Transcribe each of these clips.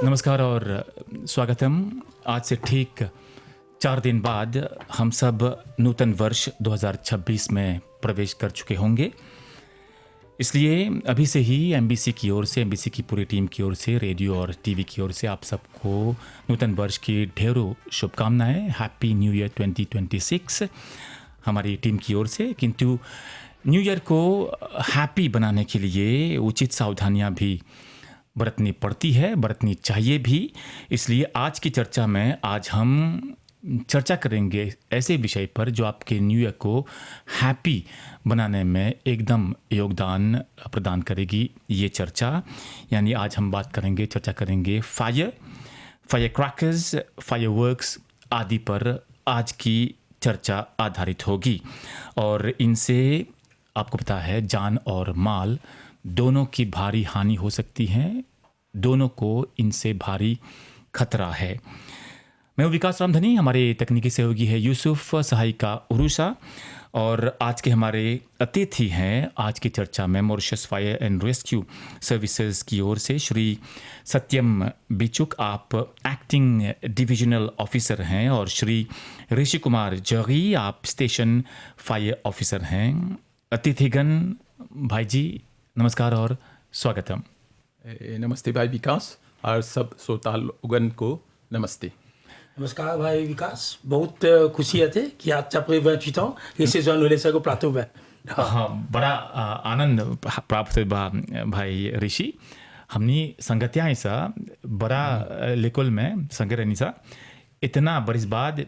नमस्कार और स्वागतम। आज से ठीक 4 दिन बाद हम सब नूतन वर्ष 2026 में प्रवेश कर चुके होंगे। इसलिए अभी से ही एमबीसी की ओर से, एमबीसी की पूरी टीम की ओर से, रेडियो और टीवी की ओर से आप सबको नूतन वर्ष की ढेरों शुभकामनाएं। हैप्पी न्यू ईयर 2026 हमारी टीम की ओर से। किंतु न्यू ईयर को हैप्पी बनाने के लिए उचित सावधानियां भी बरतनी पड़ती है, बरतनी चाहिए भी। इसलिए आज की चर्चा में आज हम चर्चा करेंगे ऐसे विषय पर जो आपके न्यू ईयर को हैप्पी बनाने में एकदम योगदान प्रदान करेगी। ये चर्चा यानी आज हम बात करेंगे, चर्चा करेंगे फायर क्रैकर्स, फायरवर्क्स आदि पर आज की चर्चा आधारित होगी। और इनसे आपको पता है जान और माल दोनों की भारी हानि हो सकती है, दोनों को इनसे भारी खतरा है। मैं हूं विकास रामधनी, हमारे तकनीकी सहयोगी है यूसुफ, सहायिका उरुषा। और आज के हमारे अतिथि हैं आज की चर्चा में Mauritius fire and rescue services की ओर से श्री सत्यम बिचुक, आप एक्टिंग डिविजनल ऑफिसर हैं, और श्री ऋषि कुमार जगी, आप स्टेशन फायर ऑफिसर हैं। अतिथिगण भाई जी नमस्कार और स्वागतम। नमस्ते भाई विकास और सब श्रोता लोगन को नमस्ते। नमस्कार भाई विकास, बहुत खुशी है थे कि आज après 28 ans et ces gens nous laissent au plateau में। हाँ, बड़ा आनंद प्राप्त बा भाई ऋषि। हमनी संगतिया ऐसा बड़ा लेकुल में संग रहनी सा इतना बरिस बाद,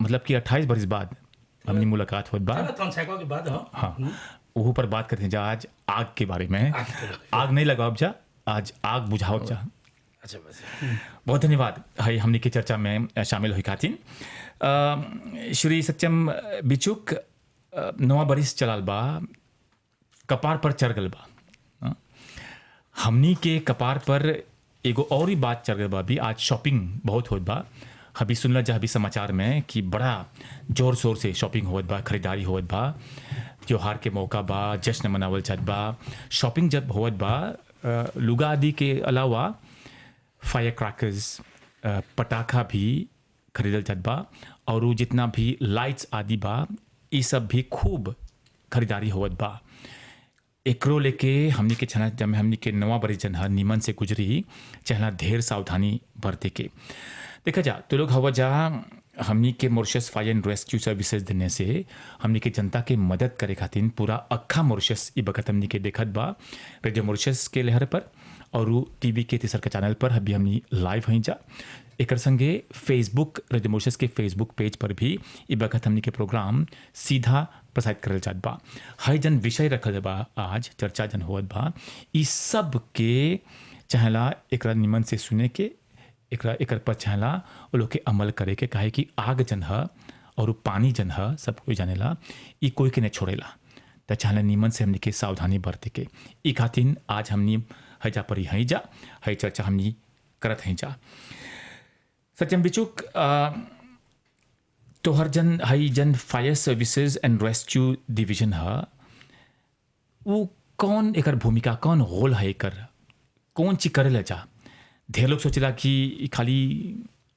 मतलब कि 28 बरिस बाद हमनी मुलाकात होत बा। 35 के बाद। हाँ, वहाँ पर बात करते हैं जा आज आग के बारे में। आग नहीं लगाओ जा, आज आग बुझाओ जा। अच्छा बस। बहुत धन्यवाद हाई हमने की चर्चा में शामिल हुई खातिन। श्री सत्यम बिचुक, नवा बरिस चलाल बा, कपार पर चढ़ गल बा। हमनी के कपार पर एगो और ही बात चढ़ गल बा भी। आज शॉपिंग बहुत होत बा। अभी सुनला जा अभी समाचार में कि बड़ा जोर शोर से शॉपिंग होत बा, खरीदारी होत बा, त्योहार के मौका बा, जश्न मनावल जात बा। शॉपिंग जब होत बा, लुगा आदि के अलावा फायर क्रैकर्स, पटाखा भी खरीदल जात बा, और वो जितना भी लाइट्स आदि बा ये सब भी खूब खरीदारी होत बा। एकरो लेके हमनी के छना जब हमनी के नवा बरिस जन हर नीमन से गुजरी, चहला ढेर सावधानी बरते के। देखा जा तो लोग हवा जा हमनी के Mauritius fire and rescue services देने से हमनी के जनता के मदद करे खातिर पूरा अक्खा मॉरिशस ई बखत हमनी के देखत बा रेडियो मॉरिशस के लहर पर, और टीवी के तीसर का चैनल पर अभी हमनी लाइव हई जा। एक संगे फेसबुक, रेडियो मॉरिशस के फेसबुक पेज पर भी ई बखत हमनी के प्रोग्राम सीधा प्रसारित करल जात बा। हई जन विषय रखल बा, आज चर्चा जन होत बा, ई सब के चाहला एकरा निमन से सुने के, एकर पर चाहला वो लोग के अमल करे के। काहे कि आग जन ह और पानी जन ह सब कोई जानेला, ई कोई के नहीं छोड़ेला। त चाहला नीमन से हमनी के सावधानी बरते के। ई खातिर आज हमनी हैजा पर ही जा हई चर्चा हमनी करत हई जा। सत्यम बिचुक, तोहर जन हई जन fire services and rescue division ह, वो कौन एकर भूमिका, कौन रोल है एकर, कौन चीज करे ले जा? ढेर लोग सोचेला कि खाली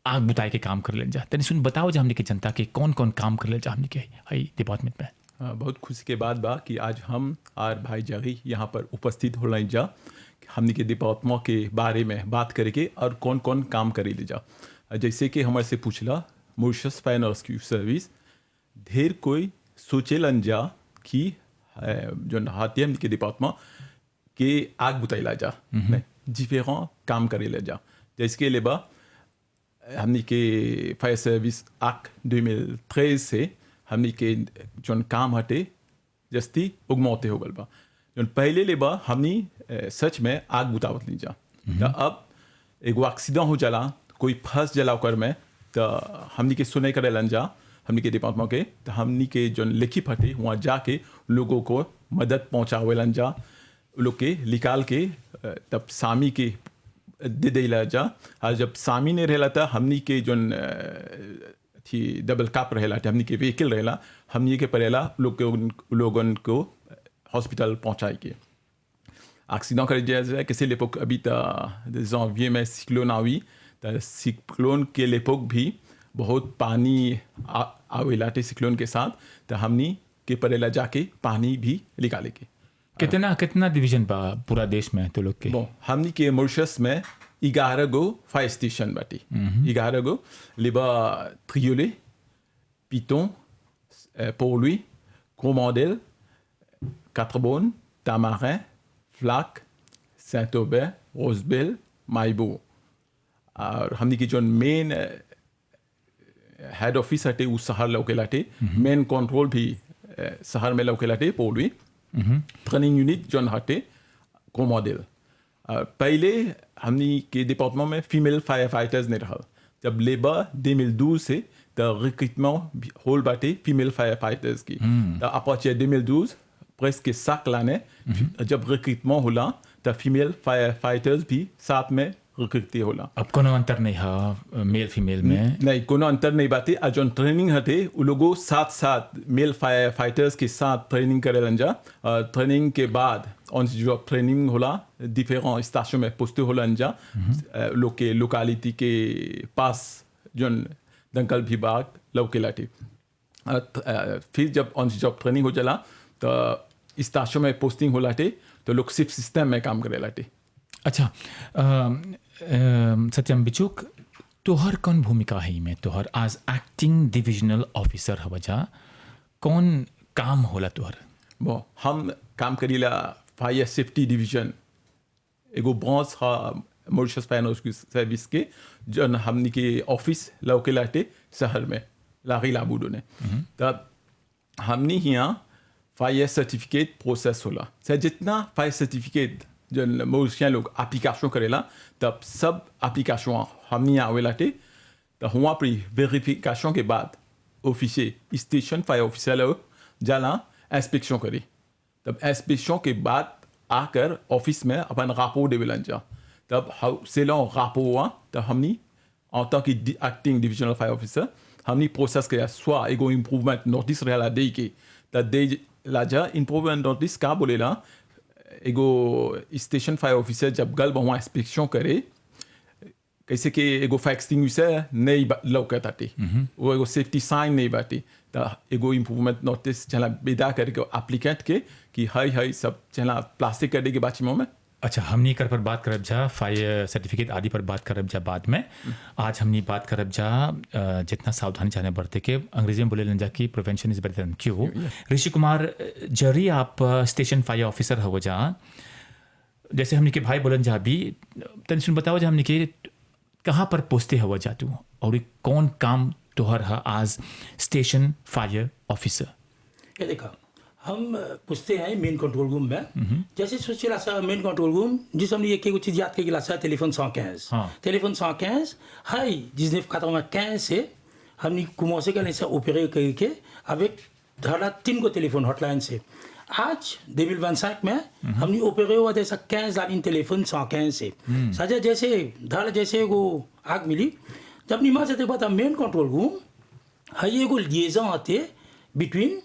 आग बुताए के काम कर ले जा। तनी सुन बताओ जा हमने के जनता के कौन कौन काम कर ले जा हमने के हई डिपार्टमेंट में। बहुत खुशी के बात बा कि आज हम और भाई जगी यहाँ पर उपस्थित हो रही जा, हमने के डिपार्टमेंट के बारे में बात करके और कौन कौन काम करे ले जा। जैसे कि हमारे से पूछला Mauritius fire and rescue service, ढेर कोई सोचेलन जा कि जो हाथी हमने के डिपार्टमेंट के आग बुताइला जा, डिफरेंट काम करे ले जा। जैसे के लेबा हमने के फायर सर्विस एक्ट 2013 से हमने के जो काम हटे जस्ती उगमौते हो गल बा। जो पहले लेबा हमने सच में आग बुतावत नहीं जा। तो अब एगो एक्सीडेंट हो जाला, कोई फंस जाला ओकर में, तो हमने के सुने करे लन जा हमने के डिपार्टमेंट के, तो हमने के जो लिखी फटे वहाँ जाके लोगों को मदद पहुँचावे लन जा, लोग के निकाल के तब सामी के दे देला जा। और जब सामी ने रहला था हमनी के जो थी डबल काप रहेला, हमनी के व्हीकल रहेला, हमनी के परेला लोगन को हॉस्पिटल पहुँचाए के। accident कर जाए कैसे l'époque अभी janvier में cyclone आई तो cyclone के l'époque भी बहुत पानी आवेला थे cyclone के साथ तो हमनी के परेला जाके पानी भी निकाले के कितना डिवीजन बा पूरा देश में तो लोग के bon हमनी के मॉरिशस में 11 गो फायर स्टेशन बाटी 11 गो लिबा Triolet Piton Port-Louis Coromandel Quatre-Bonnes Tamarin Flac Saint-Aubin Rosebel Maillebourg और हमनी की जो मेन हेड ऑफिस हटे उस शहर लौकेला थे मेन कंट्रोल भी शहर में लौकेला थे Port-Louis ट्रेनिंग यूनिट जो हटे Coromandel पहले हमनी के डिपार्टमेंट में फीमेल फायर फाइटर्स ने रहा जब लेबर 2012 से द रिक्रूटमेंट होल बाटे फीमेल फायर फाइटर्स की तो après 2012 presque chaque l'année जब रिक्रूटमेंट होला तो फीमेल फायर फाइटर्स भी साथ में रिक्रूट होला अब कोनो अंतर नहीं है मेल फीमेल में नहीं कोनो अंतर नहीं बाटे और जो ट्रेनिंग हटे वो लोगों साथ साथ मेल फायर फाइटर्स के साथ ट्रेनिंग करेलन जा ट्रेनिंग के बाद ऑन जॉब ट्रेनिंग होला डिफरेंट स्टेशन में पोस्टे होलन जा लोग के लोकेलिटी के पास जो दंगल विभाग लौकेलाटे फिर जब ऑन जॉब ट्रेनिंग हो जाला तो स्टेशन में पोस्टिंग होलाटे तो लोग शिफ्ट सिस्टम में काम करेलाटे अच्छा सत्यम बिचुक तोहर कौन भूमिका है में तोहर आज एक्टिंग डिविजनल ऑफिसर हवा जा कौन काम होला तोहर bon हम काम करीला फायर सेफ्टी डिवीजन एगो ब्रांच हा मॉरिशस फायर सर्विस के जन हमनी के ऑफिस लौकेलाटे शहर में लागी लाबूडो ने तब हमनी यहाँ फायर सर्टिफिकेट प्रोसेस होला से जितना फायर सर्टिफिकेट जो मॉरिशियन लोग एप्लीकेशन करेला तब सब एप्लीकेशन हमनी आवेलाटे तो हुआ पर वेरिफिकेशन के बाद ऑफिसर स्टेशन फायर ऑफिसर जाला इंस्पेक्शन करे तब इंस्पेक्शन के बाद आकर ऑफिस में अपन रापोर्ट देवेलन जा तब सेला रापोर्ट हुआ तब हमनी en tant qu'acting divisional fire officer हमनी प्रोसेस किया soit एगो इम्प्रूवमेंट नोटिस रहेला दे के तब दे लाजा इम्प्रूवमेंट नोटिस का बोलेला एगो स्टेशन फायर ऑफिसर जब गल वहाँ इंस्पेक्शन करे कैसे कि एगो फायर एक्सटिंग्विशर नहीं लौकत आते वो एगो सेफ्टी साइन नहीं बाटे तो एगो इम्प्रूवमेंट नोटिस चला बेदा करके एप्लीकेंट के कि हाई सब चला प्लास्टिक कर देगे बाचिमों में अच्छा हमनी कर पर बात करब जा फायर सर्टिफिकेट आदि पर बात करब जा बाद में आज हमनी बात करब जा जितना सावधानी चाहने बढ़ते के अंग्रेजी में बोले जा कि prevention is better than cure Rishi Kumar जरी आप स्टेशन फायर ऑफिसर हो जा जैसे हमनी के भाई बोलन जा अभी तन सुन बताओ जा हमनी के कहाँ पर पोस्टे हो जा तू और कौन काम तोहर है आज स्टेशन फायर ऑफिसर ये देखा हम पूछते हैं मेन कंट्रोल रूम में जैसे सोचेला सा मेन कंट्रोल रूम जिस हमने एक एक चीज याद के गिला सा टेलीफोन 115 टेलीफोन 115 हाई 1995 से हमने commencé करने से ऑपरेट करके avec धारा 3 को टेलीफोन हॉटलाइन से आज 2025 में हमने ऑपरेट हुआ जैसा 15 लाइन टेलीफोन 115 से साजा जैसे धारा जैसे वो आग मिली जब निमा से देखा था मेन कंट्रोल रूम हाई एगो लिएजन आते बिटवीन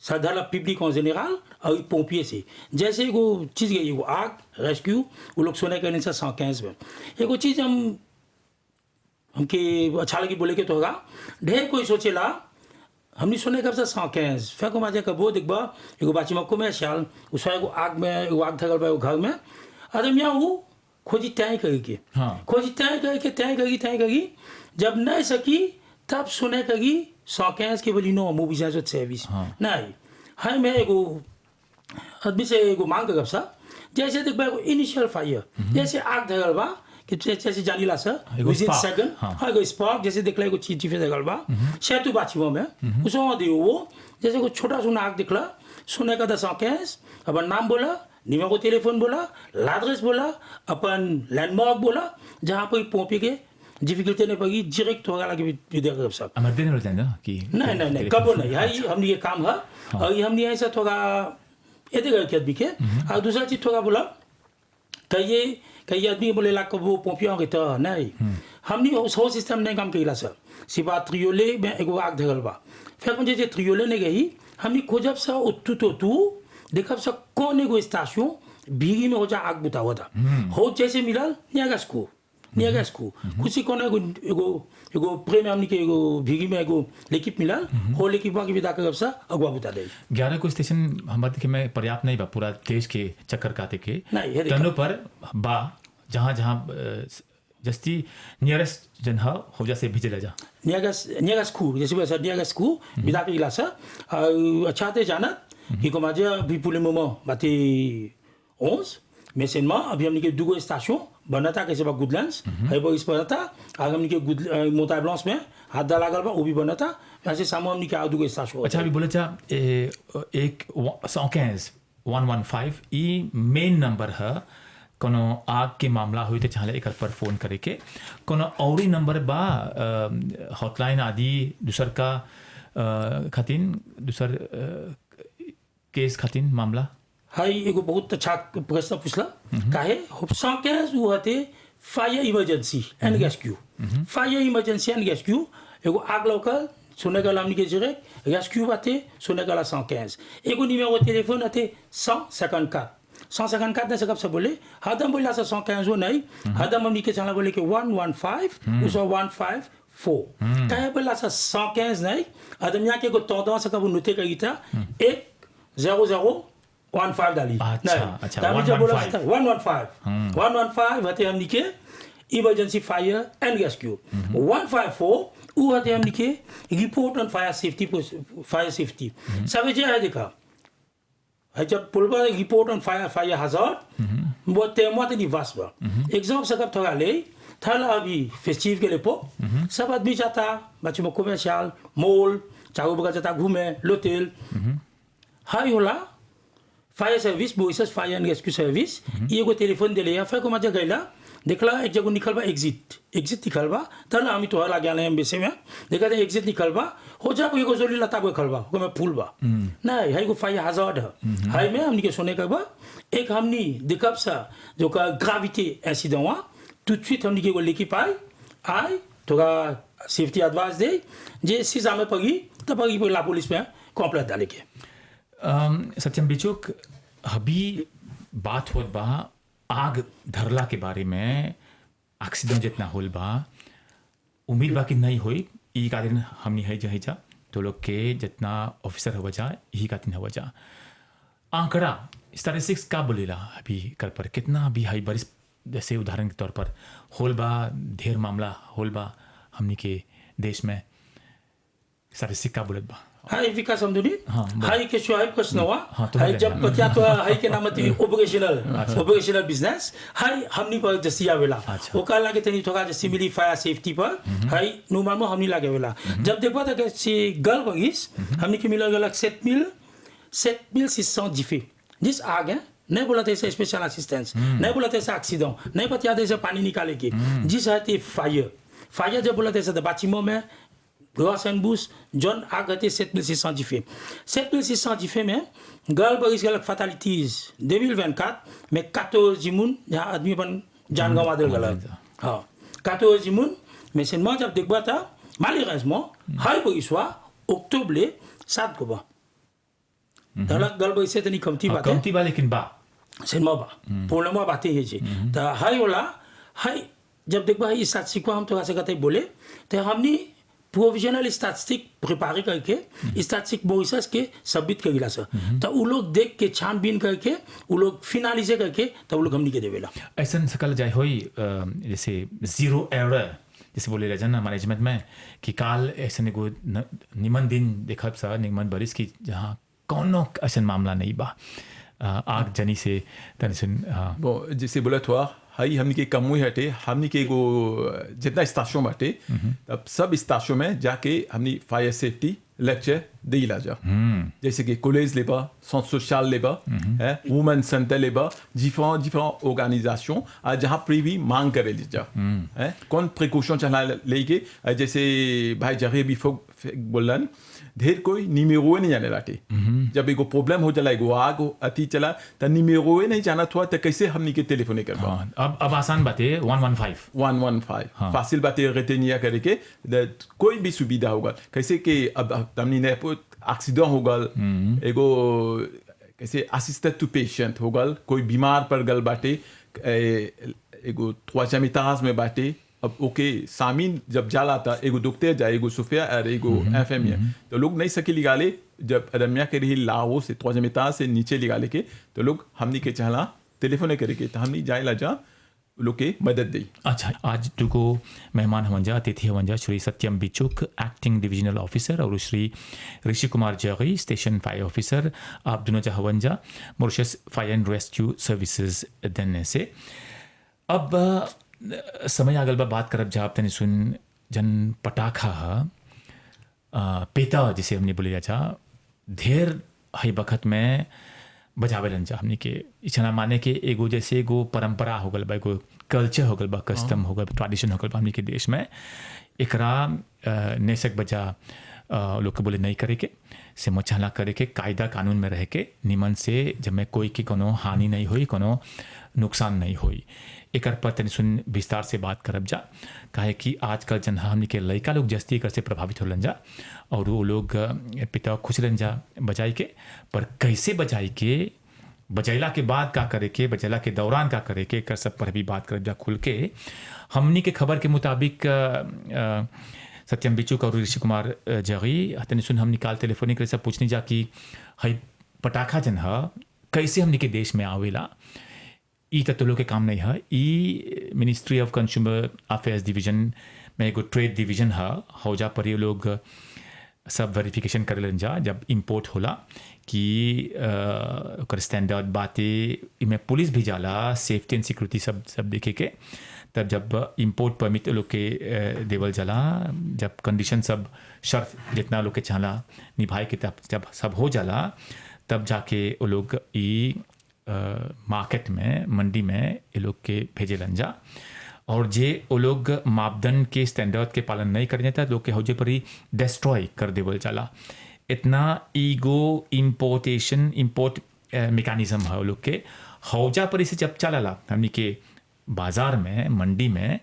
साधारण पब्लिक en général और pompier से जैसे एगो चीज़ गई एगो आग रेस्क्यू वो लोग सोने करने से 115 में एगो चीज़ हमके अच्छा लगी बोले के तो होगा ढेर कोई सोचेला हमने सुने कब से 115 फिर को माजे कबो देखबा एगो बाची मक्को में शाल उसमें एगो आग धगल बा घर में आदमी यहाँ वो खोजी तय करके खोजी तय करी जब नहीं सकी तब सुने करी 115 के बोली नो मोबिलिज़ सर्विस नहीं है मैं एगो आदमी से एगो मांग कर सा जैसे देख एगो इनिशियल फायर जैसे आग धगल बा कि जैसे जानीला सा विदिन सेकंड हाँ एगो स्पार्क जैसे देखला एगो चीज धगल बा सेतु बाछीमो में उसमें दे वो जैसे एगो छोटा सुना आग दिखला सुने का 115 अपन नाम बोला निमा को टेलीफोन बोला एड्रेस बोला अपन लैंडमार्क बोला जहाँ पर पहुंचे के डिफिकल्टी नहीं पड़ी डायरेक्ट होगा लगे विद्या कर सब हमारे दिन हो जाएगा कि नहीं कबो नहीं हाई हमने ये काम है और ये हमने ऐसा थोड़ा ये देगा कि आदमी के और दूसरा चीज थोड़ा बोला कई आदमी बोले ला कबो पोंपिया के तो नहीं हमने वो सिस्टम नहीं काम किया सर सिवा ट्रियोले में एगो आग धगल बा फिर मुझे जे ट्रियोले ने गई हमने खोजब सा उतु तो तू देखब सा कौन एगो स्टेशन भीगी में हो जा आग बुता हुआ था हो जैसे मिलल नियागस को कुछ कोने एगो प्रेम हमनी के एगो भीगी में एगो लेकिप मिलल हो लेकिप के विदा के सा अगवा बुता दे 11 को स्टेशन हमारे देखे में पर्याप्त नहीं बा पूरा देश के चक्कर काटे के तनो पर बा जहाँ जस्ती नियरेस्ट जन हो जैसे भेजे जा नियागस को जैसे वैसा नियागस को विदा के गिलासा अच्छा ते जाना कि को माजे भी पूरे मोमो बाती 11 mais seulement अभी हमने के दुगो स्टेशन बना था कैसे बा गुडलैंड्स है वो इस पर था आगे हमने के मोटा ब्लांस में हाथ डाला गया वो भी बना था ऐसे सामने हमने के दुगो स्टेशन अच्छा अभी बोले था एक 115 ई मेन नंबर है कोनो आग के मामला हुई तो चाहे एक पर फोन करे के कोनो और नंबर बा हॉटलाइन आदि दूसर का खातिन दूसर केस खातिन मामला हाई एगो बहुत अच्छा प्रश्न पूछला काहे 115 वो हते fire emergency and rescue fire emergency and rescue एगो आग लोकल सुने गला हमनी के जरे रेस्क्यू बाते सुने गला 115 एगो निमेरो टेलीफोन हते 154 ने से कब से बोले हदम बोला से 115 वो नहीं हदम हमनी के चला बोले के 115 उसो 154 काहे बोला से 115 नहीं हदम यहाँ के को तोड़ा से कब नोटे करी था 10015 डाली अच्छा 115 हते हमनी के इमरजेंसी फायर एंड रेस्क्यू 154 वो हते हमनी के रिपोर्ट ऑन फायर सेफ्टी सब जे है देखा है जब पुलबा रिपोर्ट ऑन फायर हजार्ड वो तेमवा ते निवास बा एग्जाम से कब थोड़ा ले थल अभी फेस्टिव के लेपो सब आदमी जाता बच्चे में कमर्शियल मॉल चाहो बगा जाता घूमे लोटेल हाई होला फायर सर्विस बोइसस फायर एंड रेस्क्यू सर्विस ये को टेलीफोन दे लिया फिर को मजा गइला देखला एक जगह निकल बा एग्जिट निकल बा तब हम तो लग गया एम्बेसी में देखा एग्जिट निकल बा हो जा को जोली लता को खलबा को मैं फूल बा नहीं है को फायर हजार्ड है हाई में हमनी के सुने का बा एक हमनी देखब सा जो का ग्रेविटी इंसिडेंट हुआ tout de suite हमनी के को लेके पाई आई थोड़ा सेफ्टी एडवाइस दे जे सी जामे पगी तब पगी ला पुलिस में कंप्लेंट डाले के सत्यम बिचुक अभी बात होत बा आग धरला के बारे में एक्सीडेंट जितना होल बा उम्मीद बा कि नहीं होई ई का दिन हमनी है जही जा तो लोग के जितना ऑफिसर हो जा यही का दिन हो जा आंकड़ा स्टैटिस्टिक्स का बोलेला अभी कर पर कितना अभी हाई बारिश जैसे उदाहरण के तौर पर होल बा ढेर मामला होल बा हमनी के देश में स्टैटिस्टिक्स का बोलत बा हाई विकास समझुनी हाई के शुआइब प्रश्न हुआ हाई जब क्या तो हाई के नाम थी ऑपरेशनल बिजनेस हाई हमनी पर जसिया वेला वो का लागे तनी थोड़ा जैसे मिली फायर सेफ्टी पर हाई नुमान में हमनी लागे वेला जब देखो था कि से गल बगिस हमनी के मिला गलक 7600 जिफे जिस आग है नहीं बोला था ऐसे स्पेशल असिस्टेंस नहीं बोला था ऐसा एक्सीडेंट नहीं पता था ऐसे पानी निकाले के जिस है फायर जब बोला था ऐसे बाचिमो में ग्रॉस एंड बूस जॉन आग हते 7600 जिफे 7600 जिफे में गर्ल बगिस गलक फैटालिटीज 2024 में 14 जिमुन जहाँ आदमी अपन जान गंवा दिल गलक हाँ 14 जिमुन में से मैं जब देखा था malheureusement हाई बगिस हुआ अक्टूबर 7 को बा दलक गर्ल बगिस से तनी कमती बा लेकिन बा से बा पूर्णमा बातें है जी तो हाई वाला हाई जब देखा इस स्टैटिस्टिक को हम थोड़ा सा कहते बोले तो हमने प्रोविजनल स्टैटिस्टिक प्रिपेयर करके स्टैटिस्टिक बोइसस के सबमिट कर गिला सर तो वो लोग देख के छानबीन करके वो लोग फिनालिजे करके तो वो लोग हमनी के देवेला ऐसा सकल जाए होई जैसे जीरो एरर जैसे बोले रहे ना मैनेजमेंट में कि काल ऐसे निमन दिन देखब सा निमन बरिस की जहाँ कौनो ऐसा मामला नहीं बा आग जनी से तनी सुन वो जैसे बोला था हाई हमनी के कम हुई हटे हमनी के वो जितना स्टेशन बाटे तब सब स्टेशन में जाके हमनी फायर सेफ्टी लेक्चर दे ला जा जैसे कि कॉलेज लेबा सेंटर सोशल लेबा है वुमेन सेंटर लेबा डिफरेंट ऑर्गेनाइजेशन जहाँ प्रीवी मांग करे ली जा है कौन प्रिकॉशन चला लेके जैसे भाई जगह भी बोलन ढेर कोई निमेरो नहीं जाने लाटे जब एगो प्रॉब्लम हो जाला एगो आग अति चला तो निमेरो नहीं जाना था तो कैसे हमनी के टेलीफोन कर अब आसान बात है 115 फासिल बात है रेटेनिया करके कोई भी सुविधा होगा कैसे कि अब हमनी ने एक्सीडेंट होगा एगो कैसे असिस्टेड टू पेशेंट हो गल, कोई बीमार पड़ गल बाटे, एगो troisième étage में बाटे, अब ओके सामीन जब जाला था एगो दुखते जाए एगो सुफिया और एगो एफएमए तो लोग नहीं सके लिगाले, जब रम्या के रही लाओ से troisième étage से नीचे लिगाले के तो लोग हमनी के चला टेलीफोन करे के तो हमनी जाए ला जा लोग के मदद दी। अच्छा, आज तुको मेहमान हवंजा, अतिथि हवंजा श्री सत्यम बिचुक, एक्टिंग डिविजनल ऑफिसर, और श्री ऋषि कुमार जगी, स्टेशन फायर ऑफिसर। आप दोनों जा हवंजा Mauritius fire and rescue services देने से। अब समय आगल बा बात करब जा तनी सुन जन पटाखा पेता जिसे हमने बोले जा ढेर हई बखत में बजावेलन जा हमनी के इच्छा माने के एगो जैसे एगो परंपरा हो गल बा, एगो कल्चर हो गल बा, कस्टम हो गल, ट्रेडिशन हो गल बा हमनी के देश में। एकरा नेसक बजा लोग के बोले नहीं करे के, से मचाला करे के, कायदा कानून में रह के निमन से, जब में कोई की कोनो हानि नहीं हुई, कोनो नुकसान नहीं हुई। एकर पर तनी सुन विस्तार से बात करब जा, काहे कि आजकल जन हमनी के लड़का लोग जस्ती एकर से प्रभावित होलन जा, और वो लोग पिता खुश रहन जा बजाई के, पर कैसे बजाई के, बजैला के बाद का करे के, बजैला के दौरान का करे के, एकर सब पर भी बात करब जा खुल के। हमनी के खबर के मुताबिक सत्यम बिचुक और ऋषि कुमार जगी तनी सुन हम निकाल टेलीफोनिक से पूछनी जा कि हई पटाखा जन है कैसे हमनी के देश में आवेला। ई तो लोग के काम नहीं है, ई ministry of consumer affairs division में एगो ट्रेड डिवीजन है, हौजा पर ये लोग सब वेरिफिकेशन कर लेन जा जब इम्पोर्ट होला कि ओकर स्टैंडर्ड बातें, इमें पुलिस भी जाला, सेफ्टी एंड सिक्योरिटी सब देखे के, तब जब इम्पोर्ट परमिट लोग के देवल जाला, जब कंडीशन सब शर्त जितना लोग के चाला निभाए के, तब जब सब हो जाला तब जाके वो लोग ई मार्केट में, मंडी में ये लोग के भेजे लन जा। और जे वो लोग मापदंड के स्टैंडर्ड के पालन नहीं करें जाता लोग के हौजे पर ही डिस्ट्रॉय कर देवल जाला। इतना ईगो इम्पोर्ट मेकानिज़म है वो लोग के हौजा पर इसे जब चला हमनी के बाज़ार में, मंडी में,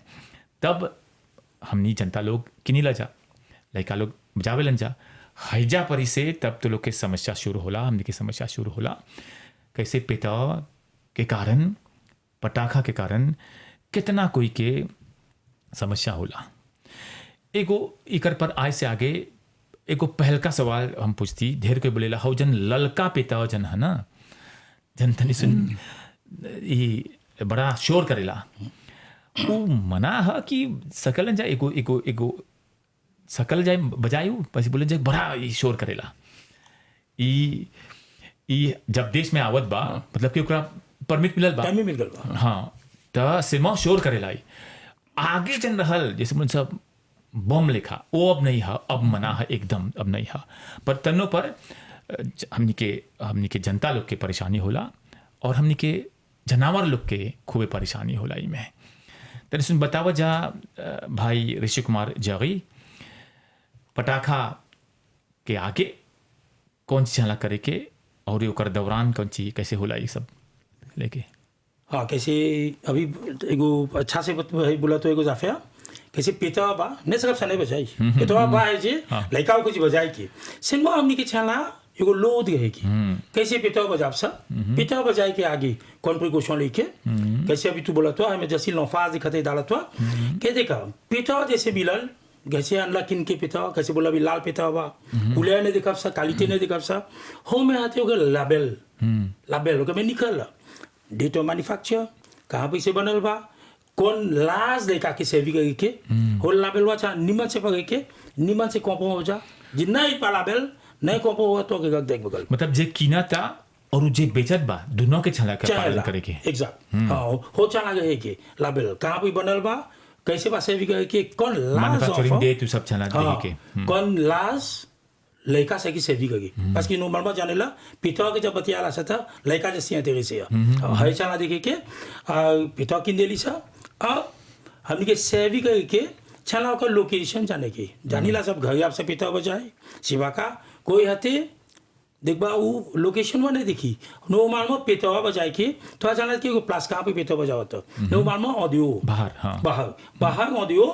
तब हमनी जनता लोग किनी ला जा, लड़का लोग बजावे लन जा, हैजा पर इसे तब तो लोग के समस्या शुरू होला, हमनी के समस्या शुरू होला। कैसे पिता के कारण, पटाखा के कारण कितना कोई के समस्या होला। एगो इकर पर आय से आगे एगो पहल का सवाल हम पूछती, ढेर कोई बोलेला हौ जन ललका पिता जन है ना, जन तनी सुन ई बड़ा शोर करेला, वो मना है कि सकल जाए एगो एगो एगो सकल जाए बजायू, पसी बोले जाए बड़ा ई शोर करेला। ई जब देश में आवत बा, मतलब कि ओकरा परमिट मिलल बा, हाँ, तो सिमा शोर करेला। आगे जन रहल जैसे मन सब बम लेखा, वो अब नहीं है, अब मना है एकदम, अब नहीं है। पर तन्नों पर हमनी के जनता लोग के परेशानी होला, और हमनी के जानवर लोग के खूबे परेशानी होला। में तनि सुन बतावा जा भाई ऋषि कुमार जगी, पटाखा के आगे कौन सी चला करे के, और ओकर दौरान कौन सी कैसे होला, ये सब लेके। हाँ, कैसे अभी एगो अच्छा से बोला तो एगो जाफिया कैसे पेटवा बा नहीं सकब सने बजाई, पेटवा बा है जे लड़का कुछ बजाई के सिनेमा हमनी के छाला एगो लोद गए की कैसे पेटवा बजाब सा, पेटवा बजाई के आगे कौन प्रिकॉशन लेके, कैसे अभी तू बोला तो हमें जैसी लौफाज दिखते डालत हुआ के देखा पेटवा जैसे मिलल कैसे अनला किन के पेटवा, कैसे बोला भी लाल पेटवा बा, उलिया ने देखब सा, कालीते ने देखब सा, हो में आते हो लाबेल हो में निकल डेट ऑफ मैन्युफैक्चर, कहाँ पे से बनल बा, कौन लाज लेका के सेवी गई के हो लाबेल वा चा निमन से पगे के निमन से कॉम्पो हो जा, जितना ही पालाबेल नहीं कॉम्पो हुआ तो के देख बगल, मतलब जे कीना था और जे बेचत बा दोनों के छला के पालन करे के एग्जैक्ट। हां हो चला गए के लाबेल कहाँ पे बनल बा, कैसे बा सेवी गई के, कौन लाज मैन्युफैक्चरिंग डेट सब छला दे के, कौन लाज लड़का से की सेवी गई, parce que नॉर्मल जाने ला पिता के जब बतिया ला था लड़का जैसे इंटरेस्ट है चला देखे के पिता किन देली सा, अब हमने के सेवी गई के चला का लोकेशन जाने की जानी ला सब घर आपसे पिता बजाए शिवा का कोई हते देखबा वो लोकेशन में नहीं देखी नो मालूम पेटवा बजाए के तो जाना कि प्लास कहाँ पे पेटवा बजाओ तो नो मालूम ऑडियो बाहर, हाँ बाहर ऑडियो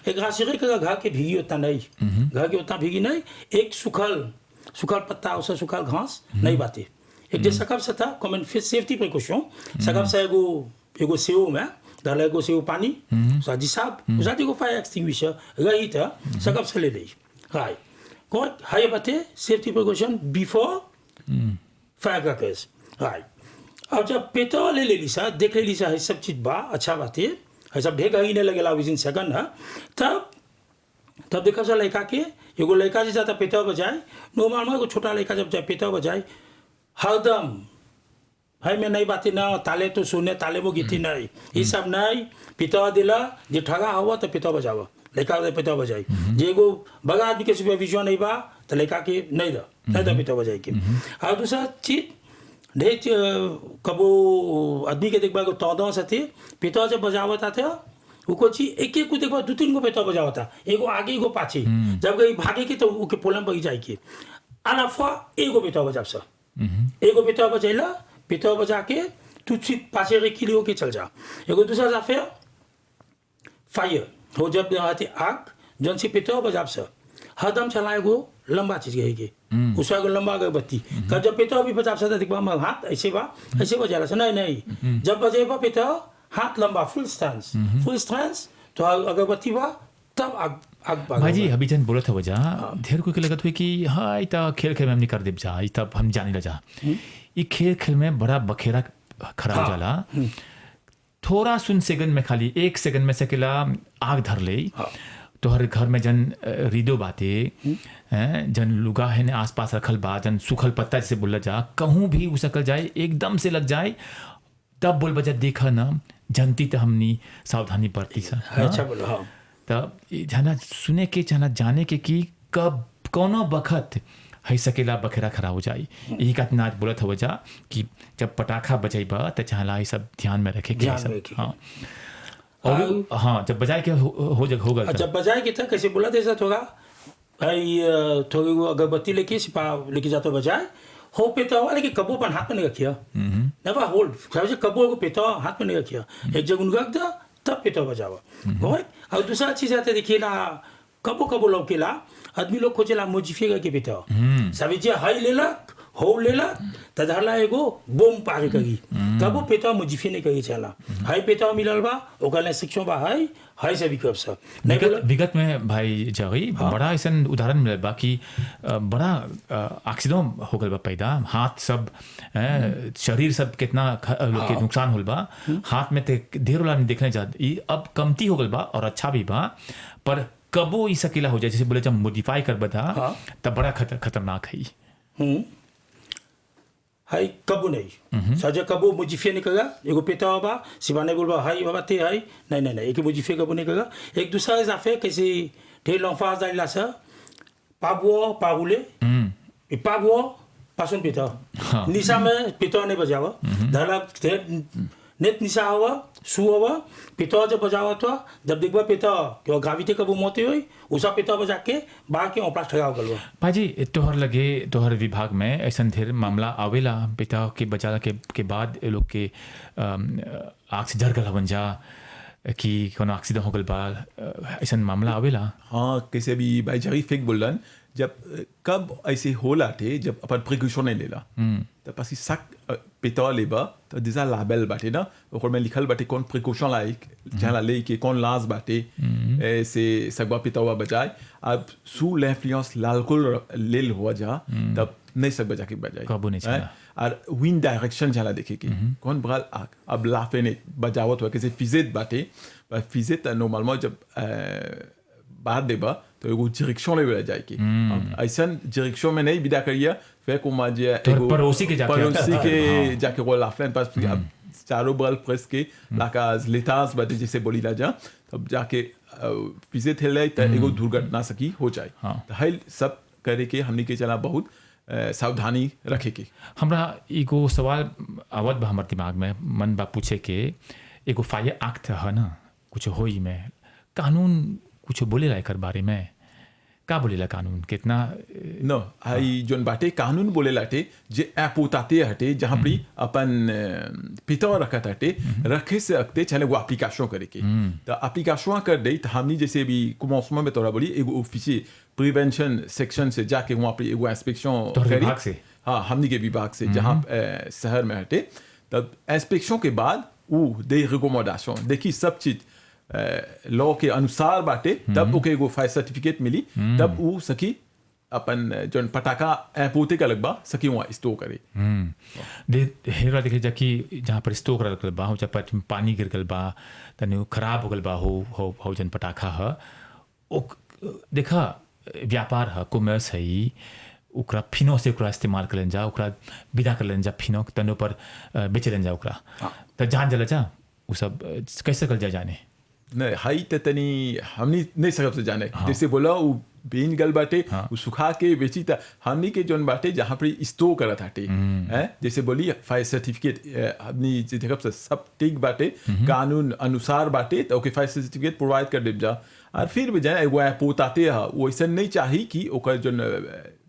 एक राशि का घर के भीगी उतना नहीं, घर के उतना भीगी नहीं, एक सुखल पत्ता उसे सुखल घास नहीं बाते एक जे सकब से था कॉमन सेफ्टी प्रिकॉशन सकब से एगो सेव में डाला एगो सेव पानी साजी साहब उसाती को फायर एक्सटिंग्विशर रही था सकब से ले ली हाय कौन हाय बातें safety precaution before fire crackers हाय अब जब पेट्रोल ले ली सा देख ले ली सा ये सब चीज बा अच्छा बात है ये सब ढेगा ही नहीं लगेला विद इन सेकंड है तब देखा सा लड़का के एगो लड़का से जाता पेट्रोल बजाए नॉर्मल में एगो छोटा लड़का जब जाए पेट्रोल बजाए हरदम भाई मैं नई बातें ना ताले तो सुने ताले वो गीती नहीं ये सब नहीं पेट्रोल दिला जो ठगा हुआ तो पेट्रोल बजावा लड़का पेट्रोल बजाई जे एगो बगा आदमी के सुपरविजन नहीं बा तो लड़का के नहीं दा पेट्रोल बजाई के और दूसरा चीज ढेर कबो आदमी के देखबा तौदों से थे पेट्रोल जब बजावता थे उको ची एक को देखबा 2-3 गो पेट्रोल बजावता एगो आगे एगो पाछे जब गई भागे के तो उके पोलम बगी जाए के अलाफा एगो पेट्रोल बजाब सा एगो पेट्रोल बजैला पेट्रोल बजा के तू सीट पाछे रे किलो के चल जा एगो दूसरा जाफे फायर हो जब आती आग जन से पेट्रोल बजाब सा हरदम चलाएगो लंबा चीज गई के उसका लंबा अगरबत्ती कब जब पेट्रोल भी बजाब सा देखबा मैं हाथ ऐसे बजा रहा नहीं जब बजेबा पेट्रोल हाथ लंबा फुल स्टैंड तो अगरबत्ती बा तब आग भाई जी अभी जन बोलत है वजह ढेर को लगत हुई कि हाँ इता खेल में हमने कर देब जा तब हम जाने लजा ये खेल में बड़ा बखेरा खड़ा हो जाला थोड़ा सुन सेकंड में खाली 1 सेकंड में सकेला आग धर ले तो हर घर में जन रीदो बाते जन लुगा है ने आसपास रखल बा जन सूखल पत्ता जैसे बोला जा कहूँ भी उसकल जाए एकदम से लग जाए तब बोल बजा देखा ना जनती तो हमनी सावधानी बरती सा अच्छा बोलो हाँ तब जाना सुने के जाना जाने के कि कब कोनो बखत है सकेला बखेरा खड़ा हो जाए यही का नाच बोलत हो जा कि जब पटाखा बजेबा तो चाहला ये सब ध्यान में रखे हाँ और हाँ जब बजाए के होगा जब बजाए के था कैसे बोला था थोड़ा भाई थोड़ी वो अगरबत्ती लेके सिपा लेके जाते बजाए हो पेता हुआ लेकिन कबो अपन हाथ में नहीं रखिया नेवर होल्ड समझे कबो को पेता हाथ में नहीं रखिया एक जगह उनका दा तब पेता बजावा बहुत और दूसरा चीज आते देखिए ना कबो लौकेला आदमी लोग खोजेला मोजिफिएगा के पेता सभी जे हाई लेला हो लेला तधारला एगो बोम पार करी कबो पेता मोजिफिए नहीं करी चला हाई पेता मिलल बा ओकरा शिक्षण बा हाई से विकल्प सब विगत में भाई जगी बड़ा ऐसा उदाहरण मिले बा कि बड़ा एक्सीडेंट हो गल बा पैदा हाथ सब शरीर सब कितना के नुकसान होल बा हाथ में ते ढेर वाला देखने जा अब कमती हो गल बा और अच्छा भी बा पर कबो ई सकेला हो जाए जैसे बोले जब मॉडिफाई कर बता तब बड़ा खतरनाक है हाई कबो नहीं साजा कबो मुजिफे नहीं करेगा एगो पेता बा सिवाने बोलबा हाई बाबा ते हाई नहीं एक मुजिफे कबो नहीं करेगा एक दूसरा इजाफे कैसे ढेर लंफाज दाइला सा पाबुले पाबुओ पासन पेता निशा में पेता नहीं बजावा धला नेट निशा हुआ सु हुआ पेता जब बजावा तो जब देखबा पेता क्यों गाविते कबो मोते हुई उसा पेता बजा के बाहर के ओपला ठगाव गलवा भाजी तोहर लगे तोहर विभाग में ऐसा ढेर मामला आवेला पेता के बचाला के बाद लोग के आग से जर गल बन जा कि कोनो एक्सीडेंट हो गल बा ऐसा मामला आवेला हाँ कैसे भी भाई जरी फेक बोलन जब कब ऐसे होला थे जब अपन प्रिकॉशन नहीं लेला तो पासी सक पेता लेबा तो déjà label बाटे ना ओकर में लिखल बाटे कौन प्रिकॉशन लाइक जहाँ ले के कौन लाज बाटे ऐसे सकबा पेतावा बजाए अब sous l'influence l'alcool लेल हुआ जा तब नहीं सकबा जाके बजाए कबो नहीं चला और विंड डायरेक्शन चला देखे के कौन बगल अब लाफे ने बजावत हुआ कैसे फिजेट बाटे फिजेट नॉर्मली जब बात देबा तो एगो डायरेक्शन ले बजा जाए की ऐसा डायरेक्शन में नहीं विदा करिया फिर को माजे एगो पड़ोसी के जाके वो लाफेन पास चारों बगल प्रेस के लाकाज लेतास बाटे जैसे बोली ला जा तब जाके फिजेट हेले तो एगो दुर्घटना सकी हो जाए तो हाई सब करे के हमने के चला बहुत सावधानी रखे के हमरा एगो सवाल आवत बा हमर दिमाग में मन बा पूछे के एगो फायर एक्ट है ना कुछ होई में कानून कुछ बोलेला एकर बारे में का बोलेला कानून कितना न आई जोन बाटे कानून बोलेला टे जे एपोताते हटे जहाँ पे अपन पिता रखत हटे रखे से अक्ते चले वो एप्लीकेशन करे के तो एप्लीकेशन कर दे तो हमनी जैसे भी commencement में तोरा बोली एगो ऑफिसियर प्रिवेंशन सेक्शन से जाके वहाँ पे एगो इंस्पेक्शन तो विभाग से हाँ हमनी के विभाग से जहाँ शहर में हटे तब इंस्पेक्शन के बाद वो दे रिकमेंडेशन देखी सब चीज लॉ के अनुसार बाटे तब ओके एगो फायर सर्टिफिकेट मिली तब वो सकी अपन जौन पटाखा पोते का लगबा सकी वहाँ स्टोर करे हेरा देखे जा कि जहाँ पर स्टोर रखल बा हो जब पर पानी गिर गल बा तने खराब हो गल बा हो जन पटाखा ह ओ देखा व्यापार है कॉमर्स है ई ओकरा फिनो से ओकरा इस्तेमाल कर लेन जा ओकरा विदा कर लेन जा फिनो तनो पर बेच लेन जा ओकरा त जान जला जा वो सब कैसे कर जा जाने नहीं हाई तनी हमनी नहीं सकब से जाने जैसे बोला वो बीन गल बाटे वो सुखा के बेची था हमनी के जोन बाटे जहाँ पर स्टोर करत हाटे जैसे बोली फायर सर्टिफिकेट हमनी देखब से सब ठीक बाटे कानून अनुसार बाटे तो ओके फायर सर्टिफिकेट प्रोवाइड कर देब जा और फिर भी जाए वो पोताते है वो ऐसा नहीं चाहिए कि ओकर जोन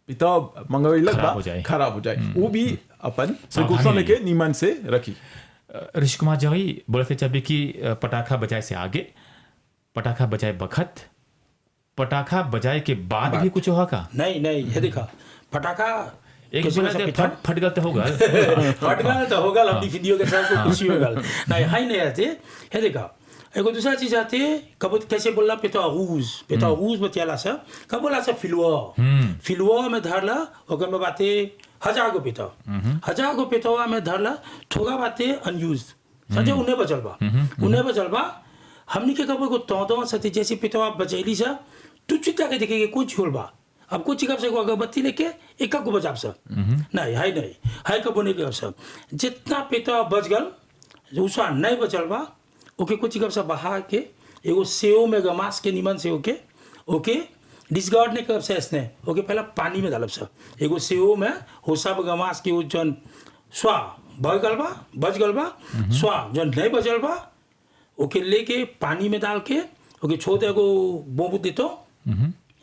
पिता मंगवेलक बा खराब हो जाए वो भी अपन प्रिकॉशन लेके नीमन से रखी ऋषि कुमार जी बोलते चाहे कि पटाखा बजाए से आगे पटाखा बजाए बखत पटाखा बजाए के बाद भी कुछ होगा का नहीं नहीं ये देखा पटाखा एक फट गल तो होगा फट गल तो होगा अपनी वीडियो के साथ खुशी होगा नहीं हाई नहीं आते ये देखा एगो दूसरा चीज आते कब कैसे बोलना पेटा रूज बतियाला सा कब बोला सा फिलवा में धरला ओकर में बाते 1000 गो पेटा 1000 गो पेटवा में धरला थोड़ा बाते अनयूज सजे उन्हें बचल बा हमनी के कब तो सती जैसे पेटवा बचैली सा तू चिक्का के देखेगे कुछ होल बा अब कुछ कब से अगरबत्ती लेके एक को बचाब सा नहीं हाई कब नहीं कब सा जितना पेटवा बच गल उसका नहीं बचल बा ओके कुछ कब से बहा के एगो सेव में गमास के निमन से ओके डिस्गार्ड नहीं कर से ओके पहला पानी में डालब सा एगो सेव में हो सब गमास के जन स्वा बच गल बा स्वा जन नहीं बचल बा ओके लेके पानी में डाल के ओके छोड़ दे एगो बोबू देतो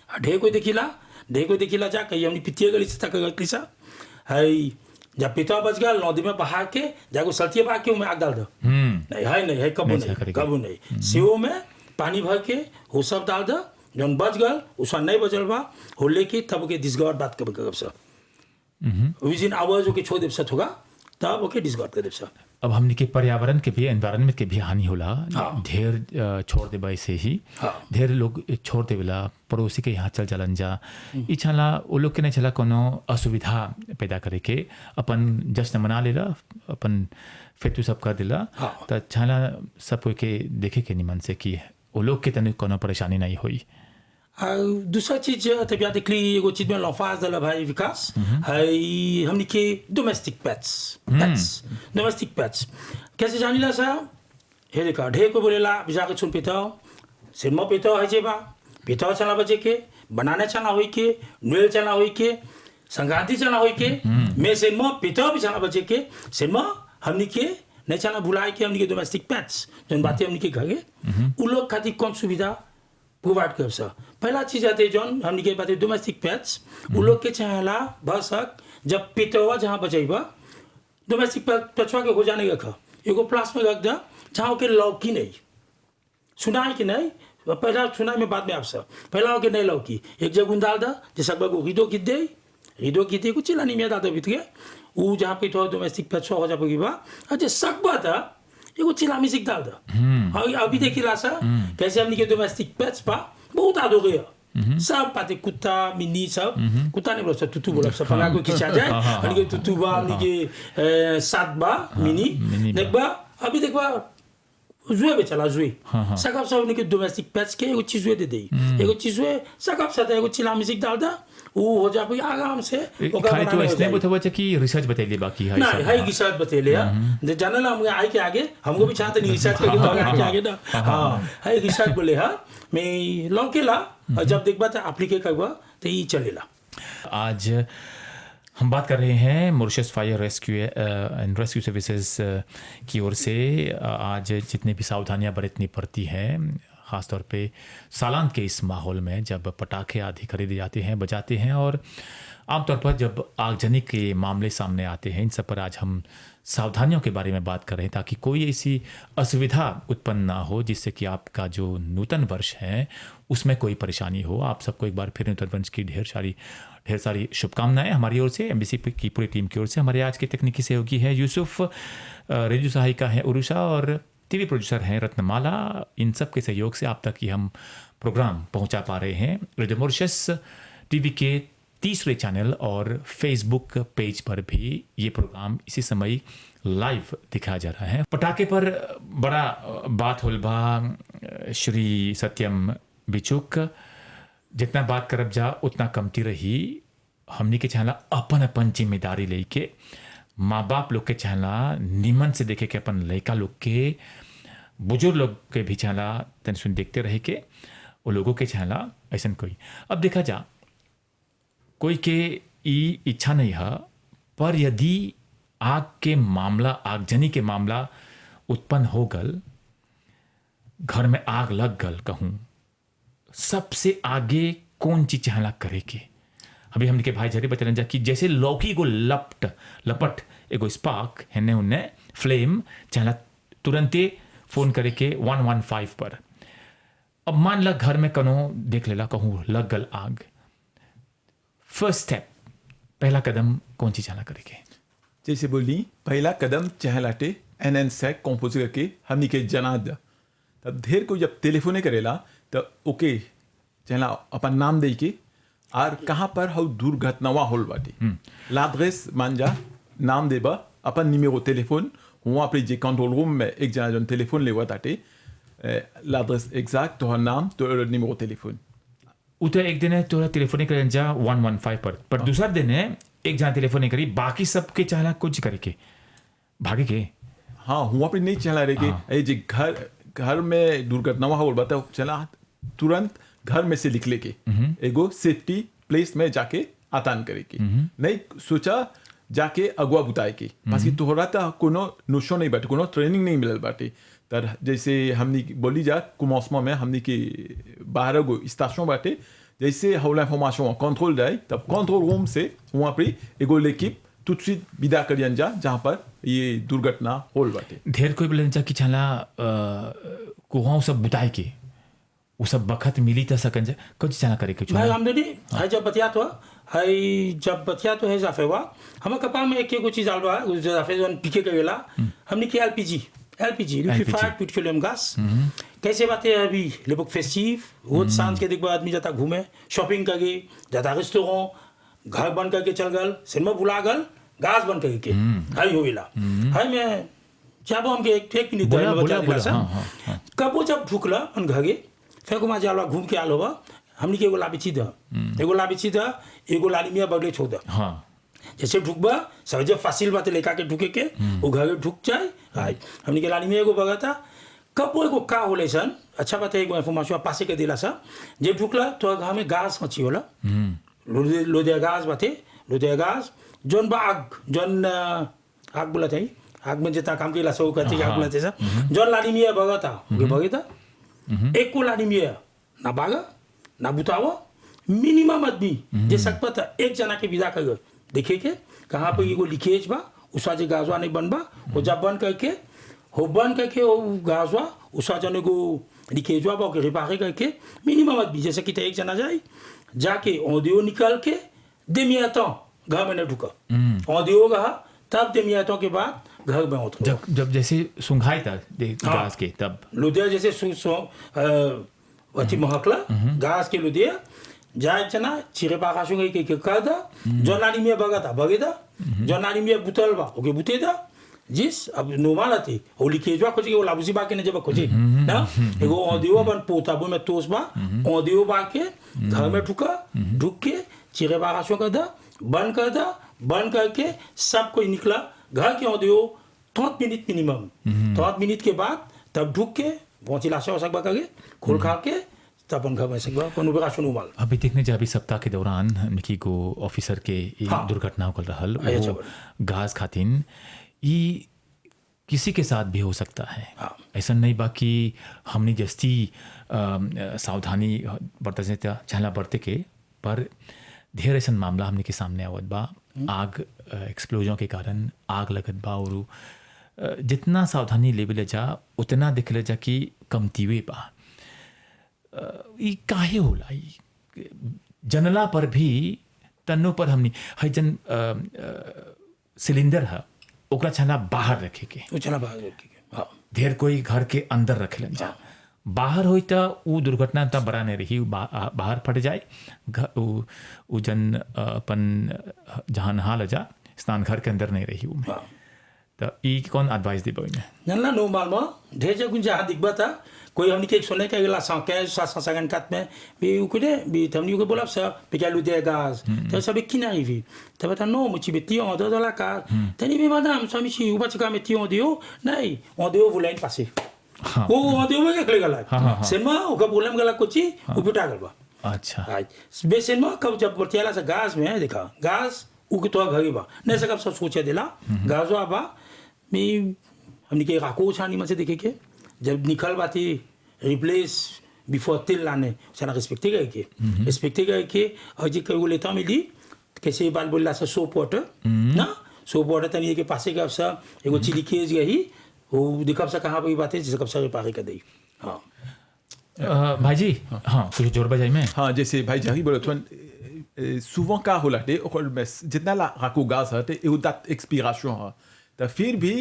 ढेर कोई देखिला जा कहीं हमने पितिया गली से तक गली सा हाई जब पिता बच गया नदी में बहा के जाको सल्तिया बहा के उमें आग डाल दो नहीं है कबू नहीं सेव में पानी भर के वो सब डाल दो जौन बच गल उसका नहीं बचल बा हो लेके तब के डिस्गार्ड बात कब सा विजिन आवाज के छोड़ देव सा होगा तब ओके डिस्गार्ड कर देव सा अब हमने के पर्यावरण के भी एनवायरनमेंट के भी हानि होला ढेर छोड़ देबा से ही ढेर लोग छोड़ देवेला पड़ोसी के यहाँ चल चलन जा ई छला वो लोग के नहीं चला कोनो असुविधा पैदा करे के अपन जश्न मना लेला अपन फेतु सब कर दिला तो छला सब कोई के देखे के निमन से की वो लोग के तने कोनो परेशानी नहीं हुई दूसरा चीज तब याद देखली एगो चीज में लौफाज दला भाई विकास है हमने के डोमेस्टिक पेट्स कैसे जानिला सा हे देखा ढेर को बोलेला बिजा के सुन पेता सिरमा पेता है जे बा पेता चला बजे के बनाने चला होई के नुएल चला होई के संक्रांति चला होई के मैं सिरमा पेता भी चला बजे के सिरमा हमने के नहीं चला भुलाए के हमने के डोमेस्टिक पेट्स जन बातें हमने के घगे उ लोग खातिर कौन सुविधा प्रोवाइड कर सा पहला चीज आते जौन हमने के बात डोमेस्टिक पेट्स उ लोग के चाहला बसक जब पेटवा जहाँ बचेबा डोमेस्टिक पेट्सवा के हो जाने का एगो प्लास में रख दा जहाँ के लौकी नहीं सुनाई के नहीं पहला सुनाई में बाद में आपसे पहला के नहीं लौकी एक जगह डाल दा जैसा को रीडो की कुछ चिल्ला नहीं में दादा बीत गया वो जहाँ पे तो डोमेस्टिक पेट्सवा हो जाएगी बा अच्छा सकबा था एगो चिल्ला में डाल दा अभी देखी सा कैसे हमने के डोमेस्टिक पेट्स पा बहुत आदो गया सब पाते कुत्ता मिनी सब कुत्ता नहीं बोला टुटू बोला सब पहला को खींचा जाए हमने के टुटू बा हमने के सात बा मिनी देखबा अभी देखबा जुए पे चला जुए सकब सब हमने के डोमेस्टिक पेट्स के एगो चीज दे दे एगो चीज सकब साथ एगो चिल्ला म्यूजिक डाल दा वो हो जाए आराम से खाली तो इसने बतावा कि रिसर्च बतेले बाकी है नहीं है रिसर्च बतेले है जानला हम आए के आगे हमको भी चाहते नहीं रिसर्च करके तो आगे आगे ना हां है रिसर्च बोले हां मैं लौकेला और जब देखबा तो एप्लीके करबा तो ये चलेला आज हम बात कर रहे हैं Mauritius fire rescue and rescue services की ओर से आज जितने भी सावधानियां बरतनी पड़ती हैं ख़ासतौर पे सालान के इस माहौल में जब पटाखे आदि खरीदे जाते हैं बजाते हैं और आमतौर पर जब आगजनी के मामले सामने आते हैं इन सब पर आज हम सावधानियों के बारे में बात कर रहे हैं ताकि कोई ऐसी असुविधा उत्पन्न ना हो जिससे कि आपका जो नूतन वर्ष है उसमें कोई परेशानी हो। आप सबको एक बार फिर न्यूटनगंज की ढेर सारी शुभकामनाएं हमारी ओर से, एमबीसी की पूरी टीम की ओर से। हमारे आज के तकनीकी सहयोगी है यूसुफ, रेडियो सहायिका है उरुषा और टीवी प्रोड्यूसर हैं रत्नमाला। इन सब के सहयोग से आप तक ही हम प्रोग्राम पहुंचा पा रहे हैं। रेडियो मॉरिशस टीवी के तीसरे चैनल और फेसबुक पेज पर भी ये प्रोग्राम इसी समय लाइव दिखाया जा रहा है। पटाखे पर बड़ा बात होल बा श्री सत्यम बिचुक, जितना बात करब जा उतना कमती रही। हमनी के चाहला अपन जिम्मेदारी लेके, माँ बाप लोग के चाहला निमन से देखे के अपन लड़का लोग के, बुजुर्ग लोग के भी चाहला तन सुन देखते रहे के, वो लोगों के चाहला ऐसा कोई। अब देखा जा कोई के ई इच्छा नहीं है, पर यदि आग के मामला, आगजनी के मामला उत्पन्न हो गल, घर में आग लग गल, कहूँ सबसे आगे कौन चीज चाहला करे के। अभी हमने के भाई जरी बतलन जा कि जैसे लौकी को लपट एगो स्पार्क हेने उन्ने फ्लेम चाहला तुरंते फोन करे के 115 पर। अब मान ला घर में कनो देख लेला, कहूँ लग गल आग, फर्स्ट स्टेप, पहला कदम कौन सी चाहला करे के? जैसे बोली पहला कदम चहलाटे एन सेक कंपोज करके हमनी के जना द। तब ढेर को जब टेलीफोने करेला तब ओके चहला अपन नाम दे के और कहाँ पर हाउ दुर्घटनावा होल बाटे लाद्रेस मान जा नाम देबा अपन निमेरो टेलीफोन वहाँ पर जे कंट्रोल रूम में एक जना जन टेलीफोन लेवा ताटे लाद्रेस एग्जैक्ट तो नाम तो निमेरो टेलीफोन उतर एक दिन है तोरा टेलीफोन करें जा 115 पर दूसरा दिन है एक जना टेलीफोन नहीं करी, बाकी सबके चाहला कुछ करे के भागे के। हाँ वहाँ पर नहीं चला रहे के जे घर में दुर्घटना हो बता चला तुरंत घर में से निकले के एगो सेफ्टी प्लेस में जाके आतान करे के, नहीं सोचा जाके अगवा बुताए के, बाकी तोहरा था कोनो नोशन नहीं बाटे, कोनो ट्रेनिंग नहीं मिलल बाटे। तर जैसे हमनी बोली जा कुमौसमा में हमनी के 12 गो स्टेशन बाटे, जैसे हौला इंफॉर्मेशन कंट्रोल जाए तब कंट्रोल रूम से वहाँ पर एगो लेकिप tout de suite विदा करियन जा जहाँ पर ये दुर्घटना होल बाटे। ढेर कोई बोले जा कि चला कुआं सब बुताए के वो सब बखत मिली था सकन जा कुछ चला करे के भाई हमने है जब बतिया तो है जाफेवा हम कपा में एक एगो चीज आलवा उस जाफे जोन पीके करेला हमने के एलपीजी लिक्विफाइड पेट्रोलियम गैस। कैसे बातें अभी लेबुक फेस्टिव वो सांझ के देखो आदमी जाता घूमे शॉपिंग करके जाता रेस्टोरेंट, घर बंद करके चल गल, सिनेमा भुला गल, गैस बंद करके हाई होइला हाई में जाबो हमके एक मिनट बता सा कब वो जब ढुकला अपन घगे फिर को जाला घूम के आलो बा हमनी के एगो लाबिची द एगो लाली मिया बगले छोड़ द। हां जैसे ढुकबा सब जब फासिल बात लेका के ढुके के वो घगे ढुक जाए हाय हमनी के लाली मिया एगो बगता कब वो एगो का होले सन अच्छा बात है एगो इंफॉर्मेशन पासे के दिला सा जे ढुकला तो घर में गैस मची होला लोदे गैस बाते लोदे गैस जोन बाग जोन आग बोला थे आग में जितना काम केला सब करते आग बोला थे सा जोन लाली मिया बगता बगता एक को लाली मिया ना बागा ना बुतावा मिनिमम आदमी जे सकता था एक जना के विदा कर देखे के कहाँ पे ये लीकेज बा उसका जो गाजवा नहीं बनबा वो जब बंद करके वो गाजवा उसका जने को लीकेज बा के रिपेयर करके मिनिमम आदमी जैसे कि एक जना जाए जाके ऑडियो निकाल के देमियातों घर में न ढुका ऑडियो कहा तब देमियातों के बाद घर में होता जब जैसे सुंघाई था गैस के तब लुधिया जैसे अति महकला गैस के लुधिया जाए चना चिरे पाकाशो के कादा जो नाली में बगेदा जो नाली में बुतल बा ओके बुतेदा जिस अब नोमाल आती ओ लिकेजवा खोजे वो लाबुसी बा के ने जब खोजे ना एगो ऑडियो बन पोताबो में तोस बा ऑडियो बा के घर में ढुक के चिरे पाकाशो बंद करके सब कोई निकला घर के ऑडियो 30 मिनट मिनिमम 30 मिनट के बाद तब ढुक के वेंटिलेशन हो सकबा करके खोल खा के तब घर में सकबा अपन ऑपरेशन उमाल। अभी देखने जा अभी सप्ताह के दौरान निकी को ऑफिसर के दुर्घटना को रहल गैस खातिन ई किसी के साथ भी हो सकता है। ऐसा नहीं बाकी हमने जस्ती सावधानी बरते से चला बरते के पर ढेर ऐसा मामला हमने के सामने आवत बा आग एक्सप्लोजन के कारण आग लगत बा और जितना सावधानी लेवे ले जा उतना देख ले जा कि कमतीवे बा ई काहे होला ई जनला पर भी तन्नो पर हमनी है जन सिलेंडर है ओकरा छना बाहर रखे के वो चला बाहर रखे के हाँ ढेर कोई घर के अंदर रखेलन जा बाहर होई त उ दुर्घटना त बड़ा नहीं रही बाहर फट जाए उ जन अपन जहाँ नहा ल जा स्नान घर के अंदर नहीं रही उ में तो ई कौन एडवाइस दी बोई में नल्ला नो मालूम ढेर जगह जहाँ दिखबा था कोई हमने के सुने के अगला 115 में भी उकड़े भी हमने को बोला ça puis qu'elle des gaz tu sais qui n'arrive tu vas non moi tu metti en dehors de la case tu dis mais madame ça michi ou pas tu metti en dehors non en dehors vous l'avez passé वो en dehors में क्या गला c'est moi au का problème गला कुछ वो पिटा गलबा अच्छा स्पेशल कब जब बतियाला से गैस में देखा गैस उ के तो घरी बा नहीं सकब सब सोचे दिला गैस बा मैं हमने के राको छानी में से देखे के जब निकल बाती रिप्लेस बिफोर टिल लाने ça n'a respecté que और जी कोई लेता मिली कैसे बाल बोला सा सोप वाटर ना सोप वाटर तनी के पासे का सा एगो चिली केज गई वो दिखब सा कहां पे बातें जिसे कब सा रिपेयर कर दई हां भाई जी हाँ कुछ जोर बजाई में हाँ जैसे भाई जाही बोले तो souvent का होला टे ओकर में जितना ला राको गाज है ते एगो दात एक्सपिरेशन है तो फिर भी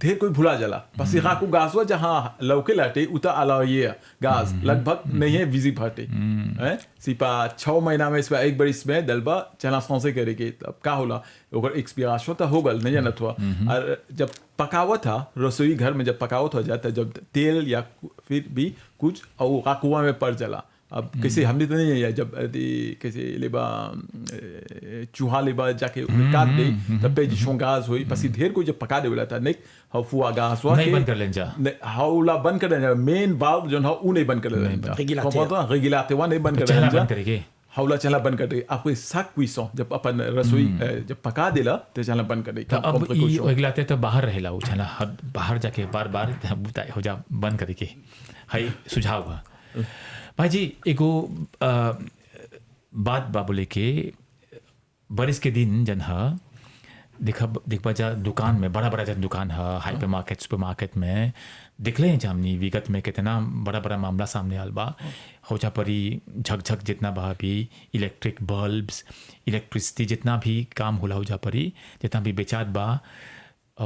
ढेर कोई भुला जाला बस राको गाज वो जहाँ लौके लाटे उता अला ये गाज लगभग नहीं है विजिट हटे हैं सिपा 6 महीना में इसमें एक बार इसमें दलबा चना सांसे करेंगे तब का होला ओकर एक्सपिरेशन तो हो गल नहीं जानत हुआ और जब पकावत था रसोई घर में जब पकावत हो जाता जब तेल या फिर भी कुछ और राकुआ में पड़ जाला अब कैसे हमने तो नहीं है जब कैसे लेबा चूहा लेबा जाके काट दे तब पे जिसों गाज हुई पसी ढेर को जब पका दे बोला था नहीं हाउ फुआ गाज हुआ नहीं बंद कर लें जा हाउला बंद कर लें मेन वाल्व जो है वो नहीं बंद कर लें जा रेगुलाते हुआ नहीं बंद कर लें जा हाउला चला बंद कर दे आपको साक क्विसों जब अपन रसोई जब पका देला तो चला बंद कर दे अब ये रेगुलाते तो बाहर रहेला वो चला बाहर जाके बार-बार हो जा बंद करके हाई सुझाव है भाई जी एगो बात बाबूले के बारिश के दिन जन है देखा जा दुकान में बड़ा जन दुकान है हाइपर मार्केट सुपर मार्केट में दिखले हैं हमनी विगत में कितना बड़ा मामला सामने आल बा हो जा परी झकझक जितना बा भी इलेक्ट्रिक बल्ब्स इलेक्ट्रिसिटी जितना भी काम होला हो जा परी जितना भी बेचात बा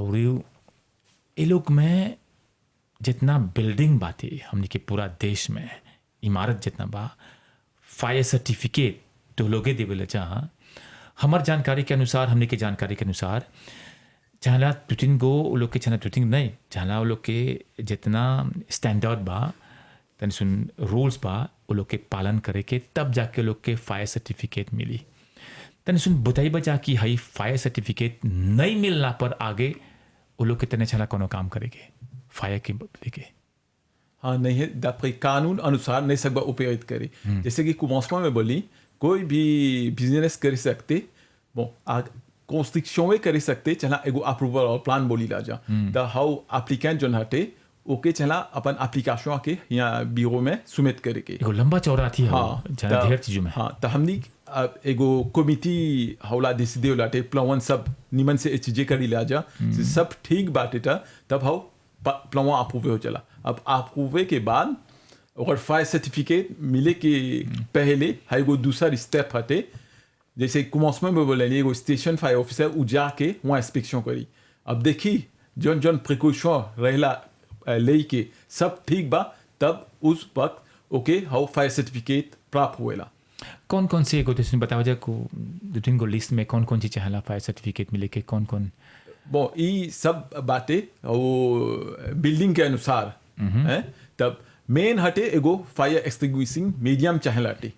और ये लोग में जितना बिल्डिंग बाती हमनी के पूरा देश में इमारत जितना बा फायर सर्टिफिकेट तो लोगे देवेला जहाँ हमार जानकारी के अनुसार हमने के जानकारी के अनुसार जहाँ तुतिन गो वो लोग के छना तुतिन नहीं जहाँ वो लोग के जितना स्टैंडर्ड बा तन सुन रूल्स बा वो लोग के पालन करे के तब जाके लोग के फायर सर्टिफिकेट मिली तन सुन बताई बजा कि हाई फायर सर्टिफिकेट नहीं मिलना पर आगे वो लोग के तने छना कोनो काम करेंगे फायर के लेके हाँ नहीं है d'après कानून अनुसार नहीं सकता उपयोग करे जैसे कि commencement में बोली कोई भी बिजनेस कर सकते bon कंस्ट्रक्शन में कर सकते चला एगो अप्रूवल और प्लान बोली ला जा द हाउ एप्लीकेंट जो हटे ओके चला अपन एप्लीकेशन के यहाँ ब्यूरो में सबमिट करे के एगो लंबा चौड़ा थी हाँ ढेर चीजों में हाँ तो हमनी एगो कमिटी हौला डिसाइड होलाटे प्लान सब निमन से चीजें करी ला जा सब ठीक बाटे तब हाउ प्लान अप्रूव हो चला अब अप्रूवे के बाद और फायर सर्टिफिकेट मिले के पहले है एगो दूसरा स्टेप हटे जैसे commencement में बोले एगो स्टेशन फायर ऑफिसर उ जाके वहाँ इंस्पेक्शन करी अब देखी जौन प्रिकॉशन रहेला ले के सब ठीक बा तब उस वक्त ओके हाउ फायर सर्टिफिकेट प्राप्त हुएला कौन से एगो तुम बताओ जा को दो तीन गो लिस्ट में कौन सी चाहला फायर सर्टिफिकेट मिले के कौन bon ये सब बातें वो बिल्डिंग के अनुसार है तब मेन हटे एगो फायर एक्सटिंग्विशिंग मीडियम चाहेला हटे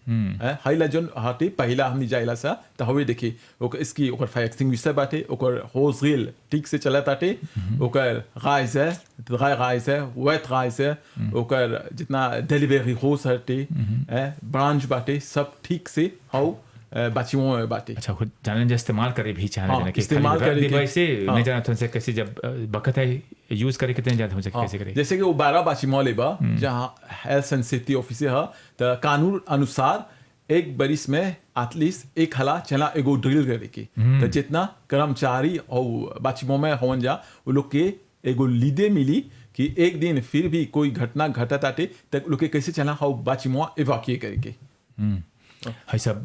हाइला जोन हटे पहला हमनी जाइला सा तो हवे देखी ओकर इसकी ओकर फायर एक्सटिंग्विशर बाटे ओकर होज रील ठीक से चलत हटे ओकर गाइस है ड्राई गाइस है वेट गाइस है ओकर जितना डिलीवरी होस हटे ब्रांच बाटे सब ठीक से हाउ बाचियों बाटे अच्छा खुद जाने इस्तेमाल करे भी चाहना हाँ, जाने के इस्तेमाल करे वैसे नहीं जाना तो उनसे कैसे जब बकत है यूज करे कितने जानते हो कैसे करे जैसे कि वो 12 बाचियों लेबा जहाँ हेल्थ एंड सेफ्टी ऑफिसर है तो कानून अनुसार एक बरिस में एटलीस्ट एक हला चला एगो ड्रिल करे की तो जितना कर्मचारी और बाचियों में होन जा वो लोग के एगो लीडे मिली कि एक दिन फिर भी कोई घटना घटत आते तक लोग के कैसे चला हाउ बाचिमो एवाक्यूएट करके है सब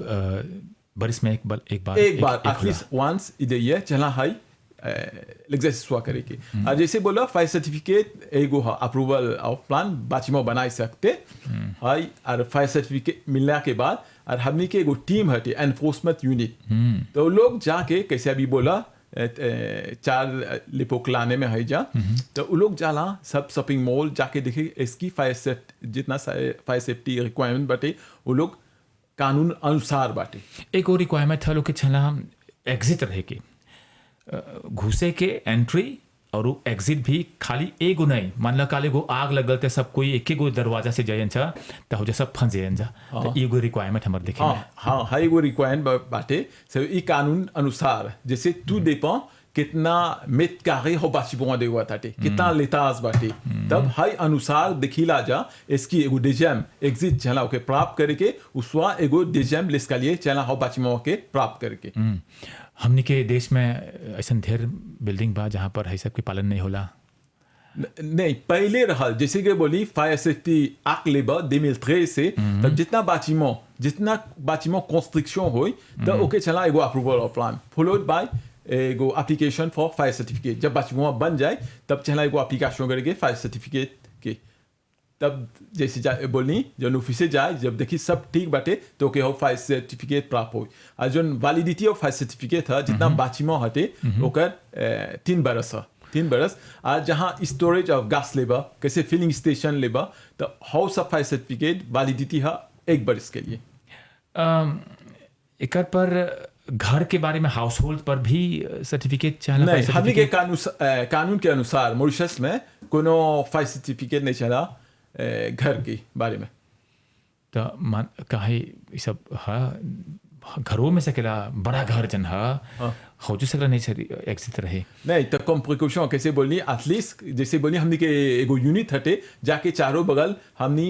बरिस में एक बार at least once in the year चला हाई l'exercice soit करके और जैसे बोला फायर सर्टिफिकेट एगो अप्रूवल ऑफ प्लान बाचिमो बना सकते हाई और फायर सर्टिफिकेट मिलने के बाद और हमने के एगो टीम हटे एनफोर्समेंट यूनिट तो लोग जाके कैसे अभी बोला 4 लिपोक लाने में है जा तो वो लोग जाला सब शॉपिंग मॉल जाके देखे इसकी जितना फायर सेफ्टी रिक्वायरमेंट बाटे वो लोग कानून अनुसार बाटे एक और रिक्वायरमेंट था लोग के छला एग्जिट रहे के घुसे के एंट्री और वो एग्जिट भी खाली एगो नहीं मान ला काले गो आग लगल ते सब कोई एक गो दरवाजा से जायन जा तो हो जा सब फंस जायन जा तो एगो रिक्वायरमेंट हमर देखे हाँ एगो रिक्वायरमेंट बाटे से ई कानून अनुसार जैसे तू डिपेंड कितना मेट कार्रे हो बाचिमो देवा ताटे कितना लेताज बाटे तब हाई अनुसार देखिला जा इसकी एगो डिजाम एग्जिट चला ओके प्राप्त करके उसवा एगो डिजाम लिस्कालिए चला हो बाचिमो के प्राप्त करके हमनी के देश में ऐसा ढेर बिल्डिंग बा जहाँ पर है सब के पालन नहीं होला नहीं पहले रहा जैसे कि बोली फायर सेफ्टी एक्ट लेबर 2013 से तब जितना बाचिमो कंस्ट्रक्शन हुई तो ओके चला एगो approval of plan followed by एगो एप्लीकेशन फॉर फायर सर्टिफिकेट जब बाचिमो बन जाए तब चला एगो एप्लीकेशन करके फायर सर्टिफिकेट के तब जैसे बोलनी जब ऑफिस से जाए जब देखी सब ठीक बाटे तो के हो फायर सर्टिफिकेट प्राप्त हो और जो वैलिडिटी ऑफ फायर सर्टिफिकेट है जितना बाचिमो हटे ओकर 3 बरस और जहाँ स्टोरेज ऑफ गैस लेबा कैसे फिलिंग स्टेशन लेबा तो house of fire certificate validity है 1 बरस के लिए एक पर घर के बारे में हाउस होल्ड पर भी सर्टिफिकेट चाहिए नहीं हमने के कानून के अनुसार मॉरिशस में कोनो फायर सर्टिफिकेट नहीं चला घर के बारे में तो मान काहे सब हा घरों में सकेला बड़ा घर जन हा हो जो सकला नहीं एग्जिट रहे नहीं तो कम प्रिकॉशन कैसे बोलनी एटलीस्ट जैसे बोलनी हमने के एगो यूनिट हटे जाके चारों बगल हमने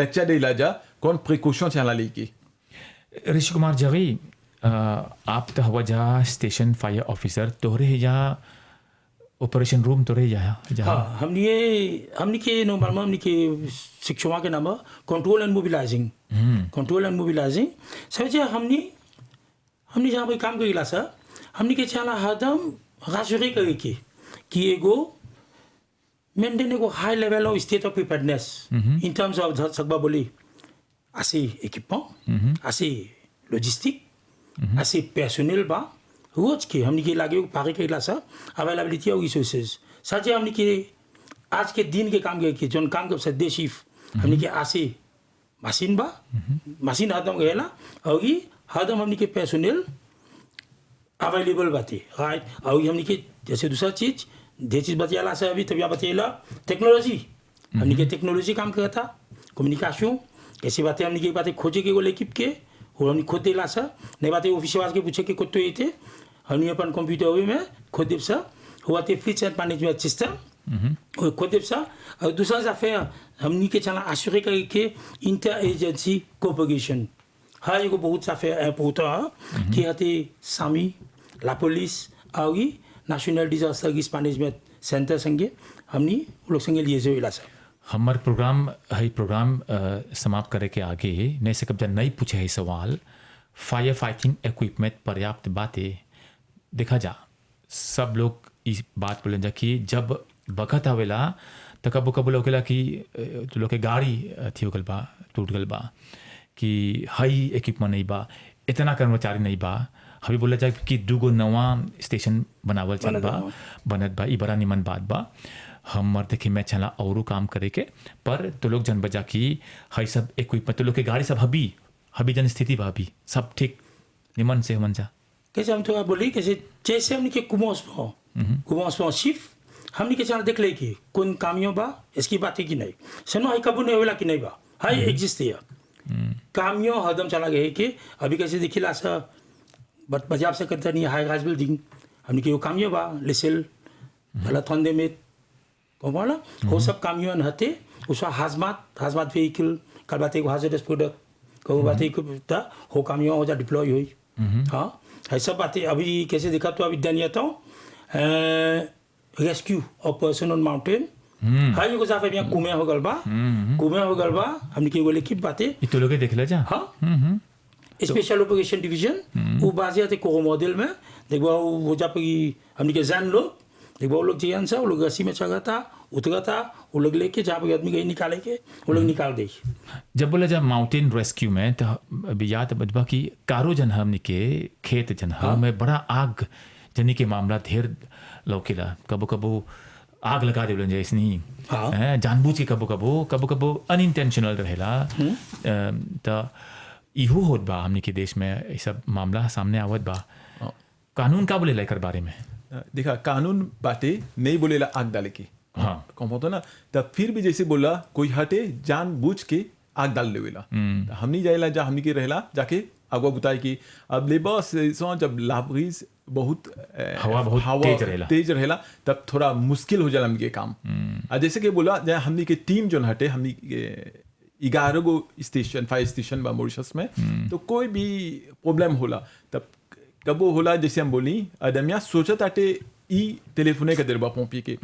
लेक्चर दे जा कौन प्रिकॉशन चला लेके ऋषि कुमार जगी आप तो हवा जा स्टेशन फायर ऑफिसर तोहरे या ऑपरेशन रूम तो रह जाए हाँ हमने के नॉर्मल हमने के शिक्षवा के नाम कंट्रोल एंड मोबिलाइजिंग समझे हमने जहाँ कोई काम करेला सर हमने के चला हरदम राजुरे करे के कि एगो मेंटेन एगो high level of state of preparedness in terms of सकबा बोली assez équipement assez logistique assez personnel बा रोज के हमने के लागे पारे के ला सा अवेलेबिलिटी ऑफ रिसोर्सेज सच हमने के आज के दिन के काम के जोन काम के दे शिफ्ट हमने के आसे मशीन बा मशीन हरदम गएला और ये हरदम हमने के पर्सनल अवेलेबल बाते राइट और हमने के जैसे दूसरा चीज दे चीज बतियाला सा अभी तबिया बतियाला टेक्नोलॉजी हमने के टेक्नोलॉजी काम करता कम्युनिकेशन कैसी बातें हमने की बातें खोजे के वो लेकिन के और हमने खुद दिला सा नहीं बातें ऑफिस वाले के पूछे के कुछ तो ये थे हमने अपन कंप्यूटर में खुद दिप सा हुआ थे फ्लीट एंड मैनेजमेंट सिस्टम और खुद दिप सा और दूसरा अफेयर हमने के चला आश्योर करके इंटर एजेंसी कोऑपरेशन हाँ ये को बहुत अफेयर इम्पोर्टेंट कि आते सामी ला पुलिस और national disaster risk management centre संगे हमने लोग संगे लिए जो इलाज हमार प्रोग्राम समाप्त करे के आगे नहीं से कब नहीं पूछे है सवाल फायर फाइटिंग इक्विपमेंट पर्याप्त बातें देखा जा सब लोग इस बात बोले जा कि जब बखत आवेला तो कबो कबो लोकेला कि तो लोग के गाड़ी थी गल बा टूट गल बा कि हाई इक्विपमेंट नहीं बा इतना कर्मचारी नहीं बा अभी बोला जाए कि 2 नवा स्टेशन बनावल चल बा बनत बा ई बड़ा निमन बात बा हम देखे मैं चला और काम करे के पर तो लोग जन बजा की हाई सब इक्विपमेंट तो लोग के गाड़ी सब हबी जन स्थिति बा अभी सब ठीक निमन से मन जा कैसे हम तो बोली कैसे जैसे हमने के कुमार शिफ्ट हमने के चला देख ले कि कौन कामियों बा इसकी बात है कि नहीं सुनो हाई कबू नहीं होला कि नहीं बा हाई एग्जिस्ट है कामियों हरदम चला गए कि अभी कैसे देखिला सा बट पंजाब से करता नहीं हाई राज बिल्डिंग हमने के वो कामियों बा लेसेल भला थंदे में कौन वो सब कामियों हते उसका हाजमात व्हीकल कल बात एक हाजरस प्रोडक्ट कब बात एक हो कामियों हो जा डिप्लॉय हुई हाँ ऐसा बातें अभी कैसे देखा तो अभी डनिया था rescue of person on mountain हां एगो जाफे बिया कुमे हो गल बा हमनी के एगो लिखित बाते ये तो लोग देख ले जा हां स्पेशल ऑपरेशन डिवीजन वो बाजे थे को मॉडल में देखो वो जा पे हमनी के जान लो देखो वो लोग जियन सा वो लोग रस्सी में चढ़ा था उतरा था वो लोग लेके जहाँ पे आदमी गई निकाले के वो लोग निकाल दे। जब बोला जब माउंटेन रेस्क्यू में तो अभी याद बजबा कि कारो जन हमनी के खेत जन में बड़ा आग जनी के मामला ढेर लौकेला कबो कबो आग लगा देवलन जैसनी जानबूझ के कबो कबो अनइंटेंशनल रहेला तो इहो होत बा हमनी के देश में ये सब मामला सामने आवत बा। कानून का बोलेला एकर बारे में देखा कानून बाटे नहीं बोलेला आग डाले के कौन होता ना तब फिर भी जैसे बोला कोई हटे जानबूझ के आग डाल लेवेला हमनी जाएला जा हमनी के रहेला जाके अगवा बुताई की अब लेबर से जब लाभरीज बहुत हवा तेज रहेला तब थोड़ा मुश्किल हो जाला हमनी के काम जैसे कि बोला हमनी के टीम जो हटे हमनी के 11 गो स्टेशन फायर स्टेशन बा मॉरिशस में तो कोई भी प्रॉब्लम होला तब कबो होला जैसे हम बोली अदमिया सोचत आटे ई टेलीफोने का देरबा पोंपी के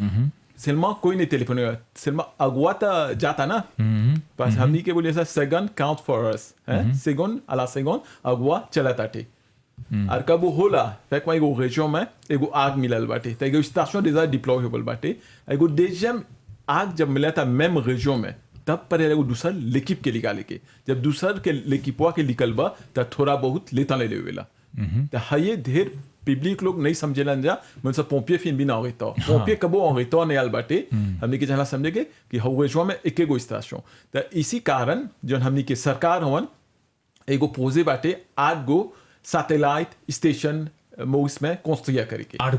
सिल्मा कोई नहीं टेलीफोने सिल्मा अगवा ता जाता ना बस हमनी के बोले ऐसा second count for us second अला सेकंड अगवा चला ताटे और कबो होला फेक में एगो रेजियन में एगो आग मिलल बाटे त एगो स्टेशन déjà डिप्लॉयबल बाटे एगो डेजियम आग जब मिला था मेम रेजियन में तब पर एगो दूसर लेकिप के निकाले के जब दूसर के लेकिपवा के निकलबा त थोड़ा बहुत लेता ले लेवेला त हये ढेर पब्लिक लोग नहीं समझेलन जा मन से पोंपिए फिन भी ना होता पोंपिए कबो होता नहीं आल बाटे हमनी के जला समझे के कि हवेजवा में एक एगो स्टेशन त इसी कारण जो हमनी के सरकार हवन एगो पोजे बाटे 8 गो सैटेलाइट स्टेशन मॉरिशस में कंस्ट्रक्ट करे के 8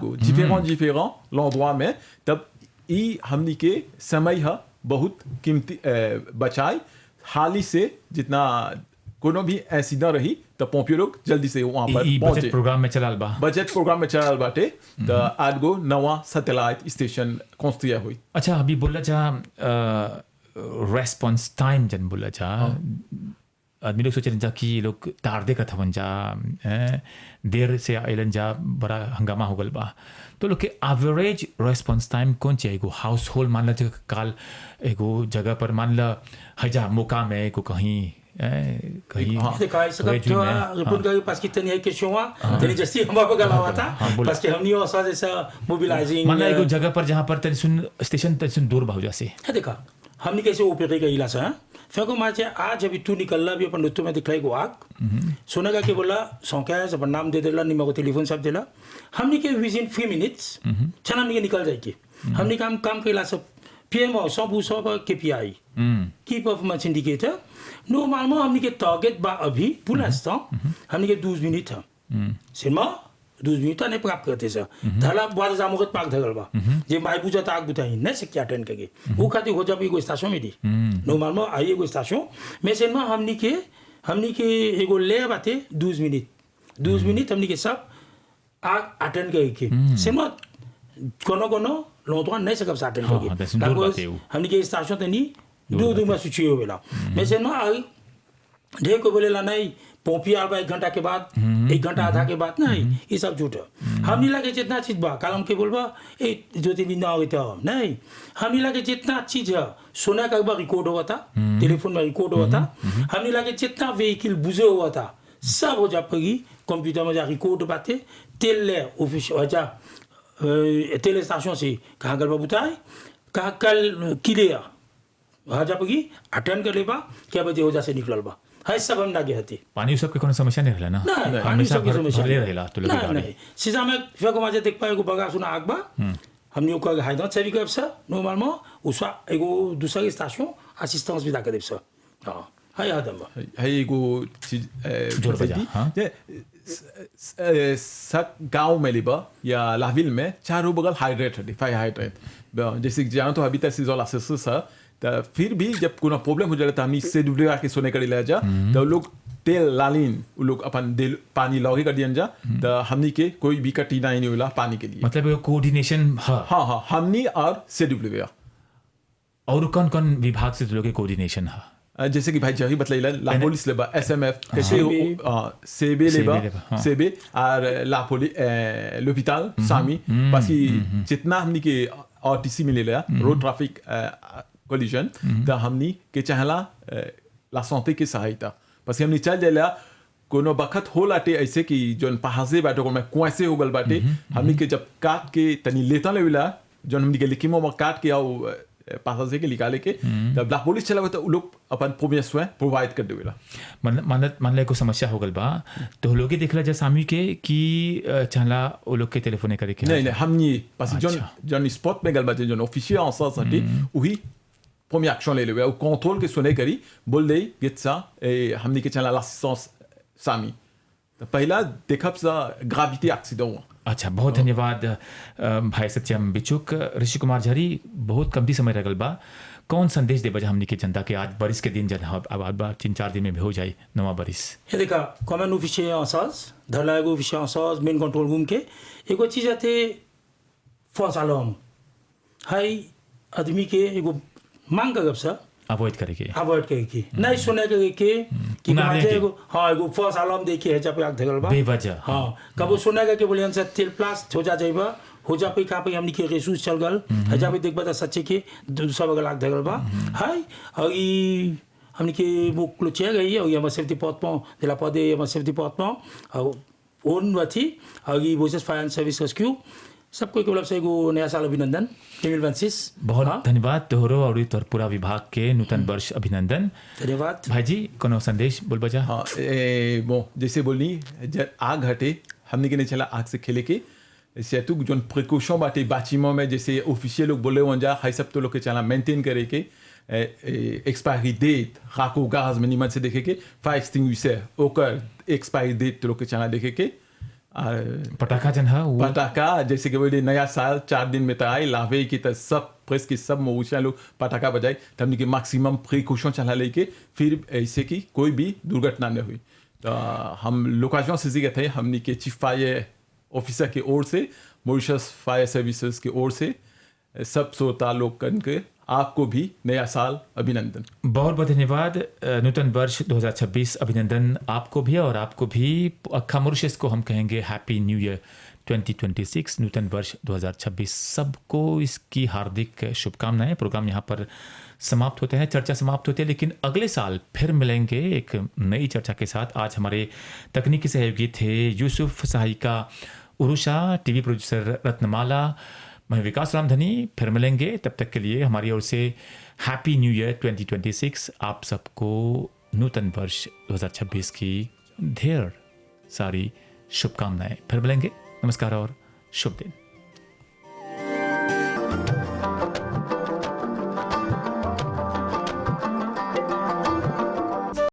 गो différents l'endroit में तब ई हमनी के समय है बहुत कीमती बचाई हाली से जितना कोनो भी एक्सीडेंट रही तो पोंपियो लोग जल्दी से वहां पर पहुंचे बजट प्रोग्राम में चलाल बाटे तो 8 गो नवा सैटेलाइट स्टेशन कंस्ट्रक्ट हुई। अच्छा अभी बोला जा रेस्पॉन्स टाइम जन बोला जा आदमी लोग सोचे जा कि लोग तार दे का थवन जा देर से आइलन जा बड़ा हंगामा हो गल बा तो लोग के एवरेज रेस्पॉन्स टाइम कौन चाहिए एगो हाउस होल्ड मान ला काल एगो जगह पर मान ला हजा मौका में एगो कहीं रिपोर्ट का पास की तनी क्वेश्चन हुआ तनी जस्ती हम आपको गला हुआ था बस के हमनी और साथ ऐसा मोबिलाइजिंग मान ला एगो जगह पर जहां पर तनी सुन स्टेशन तनी सुन दूर भाव जैसे देखा हमने कैसे ओपरे का इलाज है फेंको माचे आज अभी तू निकलना भी अपन ऋतु में दिखलाई को आग सोने का के बोला सौंका है अपन नाम दे देला निमा को टेलीफोन सब देला हमने के विद इन 3 मिनट्स छना हमने निकल जाएगी हमने काम के इलाज सब PMO 100% KPI की परफॉर्मेंस इंडिकेटर नॉर्मल हमने के टारगेट बा अभी pour l'instant हमने के 12 मिनट है सिर्फ 12 मिनट नहीं प्राप्त करते सर धाला बाद जामुगत पाक धगल बा जे माई पूजा ताक बुताई नहीं से क्या अटेंड करके वो खाती हो जाबी एगो स्टेशन में दी नॉर्मल में आई एगो स्टेशन में से हमनी के एगो ले बाते 12 मिनट हमनी के सब आग अटेंड करके सिर्फ कोनो लोटवा नहीं सकब से अटेंड करके हमनी के स्टेशन तनी दो में सुची हो गेला में से आई ढेर को बोलेला नहीं पोंपिया आल 1 घंटा के बाद 1 घंटा आधा के बाद नहीं ये सब झूठ है हमनी लगे जितना चीज बा कालम के बोलबा ए जो दिन ना होई तो नहीं हमनी लगे जितना चीज है सोना का बार रिकॉर्ड हुआ था टेलीफोन में रिकॉर्ड हुआ था हमनी लगे जितना व्हीकल बुझे हुआ था सब हो जाएगी कंप्यूटर में जा रिकॉर्ड बातें तेल ऑफिस जा तेल स्टेशन से कहाँ गल बताए कहाँ कल क्लियर हाँ जाएगी अटेंड कर लेबा क्या बजे हो जा से निकलल बा है सब हम लागे हती पानी सब के कोनो समस्या नहीं रहला ना हमेशा भरले रहेला तो लोग नहीं सीधा में फेको माजे देख पाए एगो बगा सुना आग बा हमनी को हाइदर छवि के से नॉर्मली उसवा एगो दूसरा स्टेशन असिस्टेंस भी दाके देब से हां है आदम है एगो चीज जोड़ बजा सब गांव में लिबा या लाविल में चारों बगल हाइड्रेट है फायर हाइड्रेट जैसे जानो तो अभी तक सीजन असेस है तो फिर भी जब कोई प्रॉब्लम हो जाता है हमनी से डुबले आके सोने कर ले जा तो लोग तेल लालिन वो लोग अपन पानी लॉगे कर दिया जा तो हमनी के कोई भी कठिनाई नहीं होला पानी के लिए मतलब कोऑर्डिनेशन हाँ हमनी और से डुबले और कौन कौन विभाग से लोग के कोऑर्डिनेशन है जैसे कि भाई जही बतलाइला ला पुलिस लेबा SMF कैसे CB लेबा CB और ला पुलिस l'hôpital सामी parce que जितना हमनी के RTC मिलेला रोड ट्रैफिक कोलिजन तो हमनी के चाहला ला santé के सहायता parce que हमनी चल जाला कोनो बखत हो लाटे ऐसे कि जोन पहाजे बाटे को में कुआसे हो गल बाटे हमनी के जब काट के तनी लेता लेविला जोन हमनी के लिखिमो में काट के आओ पहाजे के निकाले के जब ला पुलिस चला तो लोग अपन प्रीमियर सोए प्रोवाइड कर देवेला मान ले को समस्या हो गल बा तो लोग देखला जे सामी के कि चला ओ लोग के टेलीफोन करे के नहीं हमनी parce que जोन स्पॉट में गल बाटे जोन official en ça santé oui première action ले लेवे ou contrôle के सुने करी बोल दे गेट सा हमनी के चला l'assistance सामी तो पहला देखब सा ग्रेविटी एक्सीडेंट अच्छा बहुत धन्यवाद भाई सत्यम बिचुक ऋषि कुमार झरी बहुत कम समय रह गल बा कौन संदेश दे बजा हमनी के जनता के आज बरिस के दिन जन अब 3-4 दिन में भी हो जाए नवा बरिस ये देखा कॉमन ऑफिशियल अंसाज धरला एगो ऑफिशियल अंसाज मेन कंट्रोल रूम के एगो चीज आते फॉल्स अलार्म हाई आदमी के एगो मांग करब सा अवॉइड करेंगे नहीं सुने के कि माजे एगो हां एगो फॉल्स अलार्म देखिए है जब आग धगल बा बेवजह हां कबो सुने के बोलियन से तेल प्लस हो जा जाइबा हो जा पे का पे हमनी के रेसूस चल गल हजा पे देखबा त सच्चे के सब अगल आग धगल बा हाय और ई हमनी के वो क्लोचे गई और ये safety department de la part de safety department और ओन वथी और ई voice fire and service rescue सबको एक से एगो नया साल अभिनंदन 2026 बहुत धन्यवाद तोहरो और तोहर पूरा विभाग के नूतन वर्ष अभिनंदन धन्यवाद भाई जी कोनो संदेश बोल बजा हाँ वो जैसे बोलनी जब आग हटे हमने के नहीं चला आग से खेले के सेतु जोन प्रिकॉशन बाटे बाचिमो में जैसे ऑफिशियल लोग बोले वन जा हाई सब तो लोग के चला मेंटेन करे के एक्सपायरी डेट राको गाज में निमन से देखे के फायर एक्सटिंग्विशर ओकर एक्सपायरी डेट तो लोग के चला देखे के पटाखा जन है पटाखा जैसे कि बोले नया साल 4 दिन में आए लावे की तो सब प्रेस की सब मवेशियाँ लोग पटाखा बजाए तो हमने के मैक्सिमम प्रिकॉशन चला लेके फिर ऐसे कि कोई भी दुर्घटना न हुई तो हम लोकेशन से गए थे हमने के चीफ फायर ऑफिसर की ओर से मॉरिशस फायर सर्विसेज की ओर से सब श्रोता लोग के आपको भी नया साल अभिनंदन बहुत बहुत धन्यवाद नूतन वर्ष 2026 अभिनंदन आपको भी और आपको भी अक्खा मॉरिशस को हम कहेंगे हैप्पी न्यू ईयर 2026 नूतन वर्ष 2026 सबको इसकी हार्दिक शुभकामनाएं प्रोग्राम यहाँ पर समाप्त होते हैं चर्चा समाप्त होती है लेकिन अगले साल फिर मिलेंगे एक नई चर्चा के साथ आज हमारे तकनीकी सहयोगी थे यूसुफ सहायिका उरुषा टीवी प्रोड्यूसर रत्नमाला मैं विकास रामधनी फिर मिलेंगे तब तक के लिए हमारी ओर से हैप्पी न्यू ईयर 2026 आप सबको नूतन वर्ष 2026 की ढेर सारी शुभकामनाएं फिर मिलेंगे नमस्कार और शुभ दिन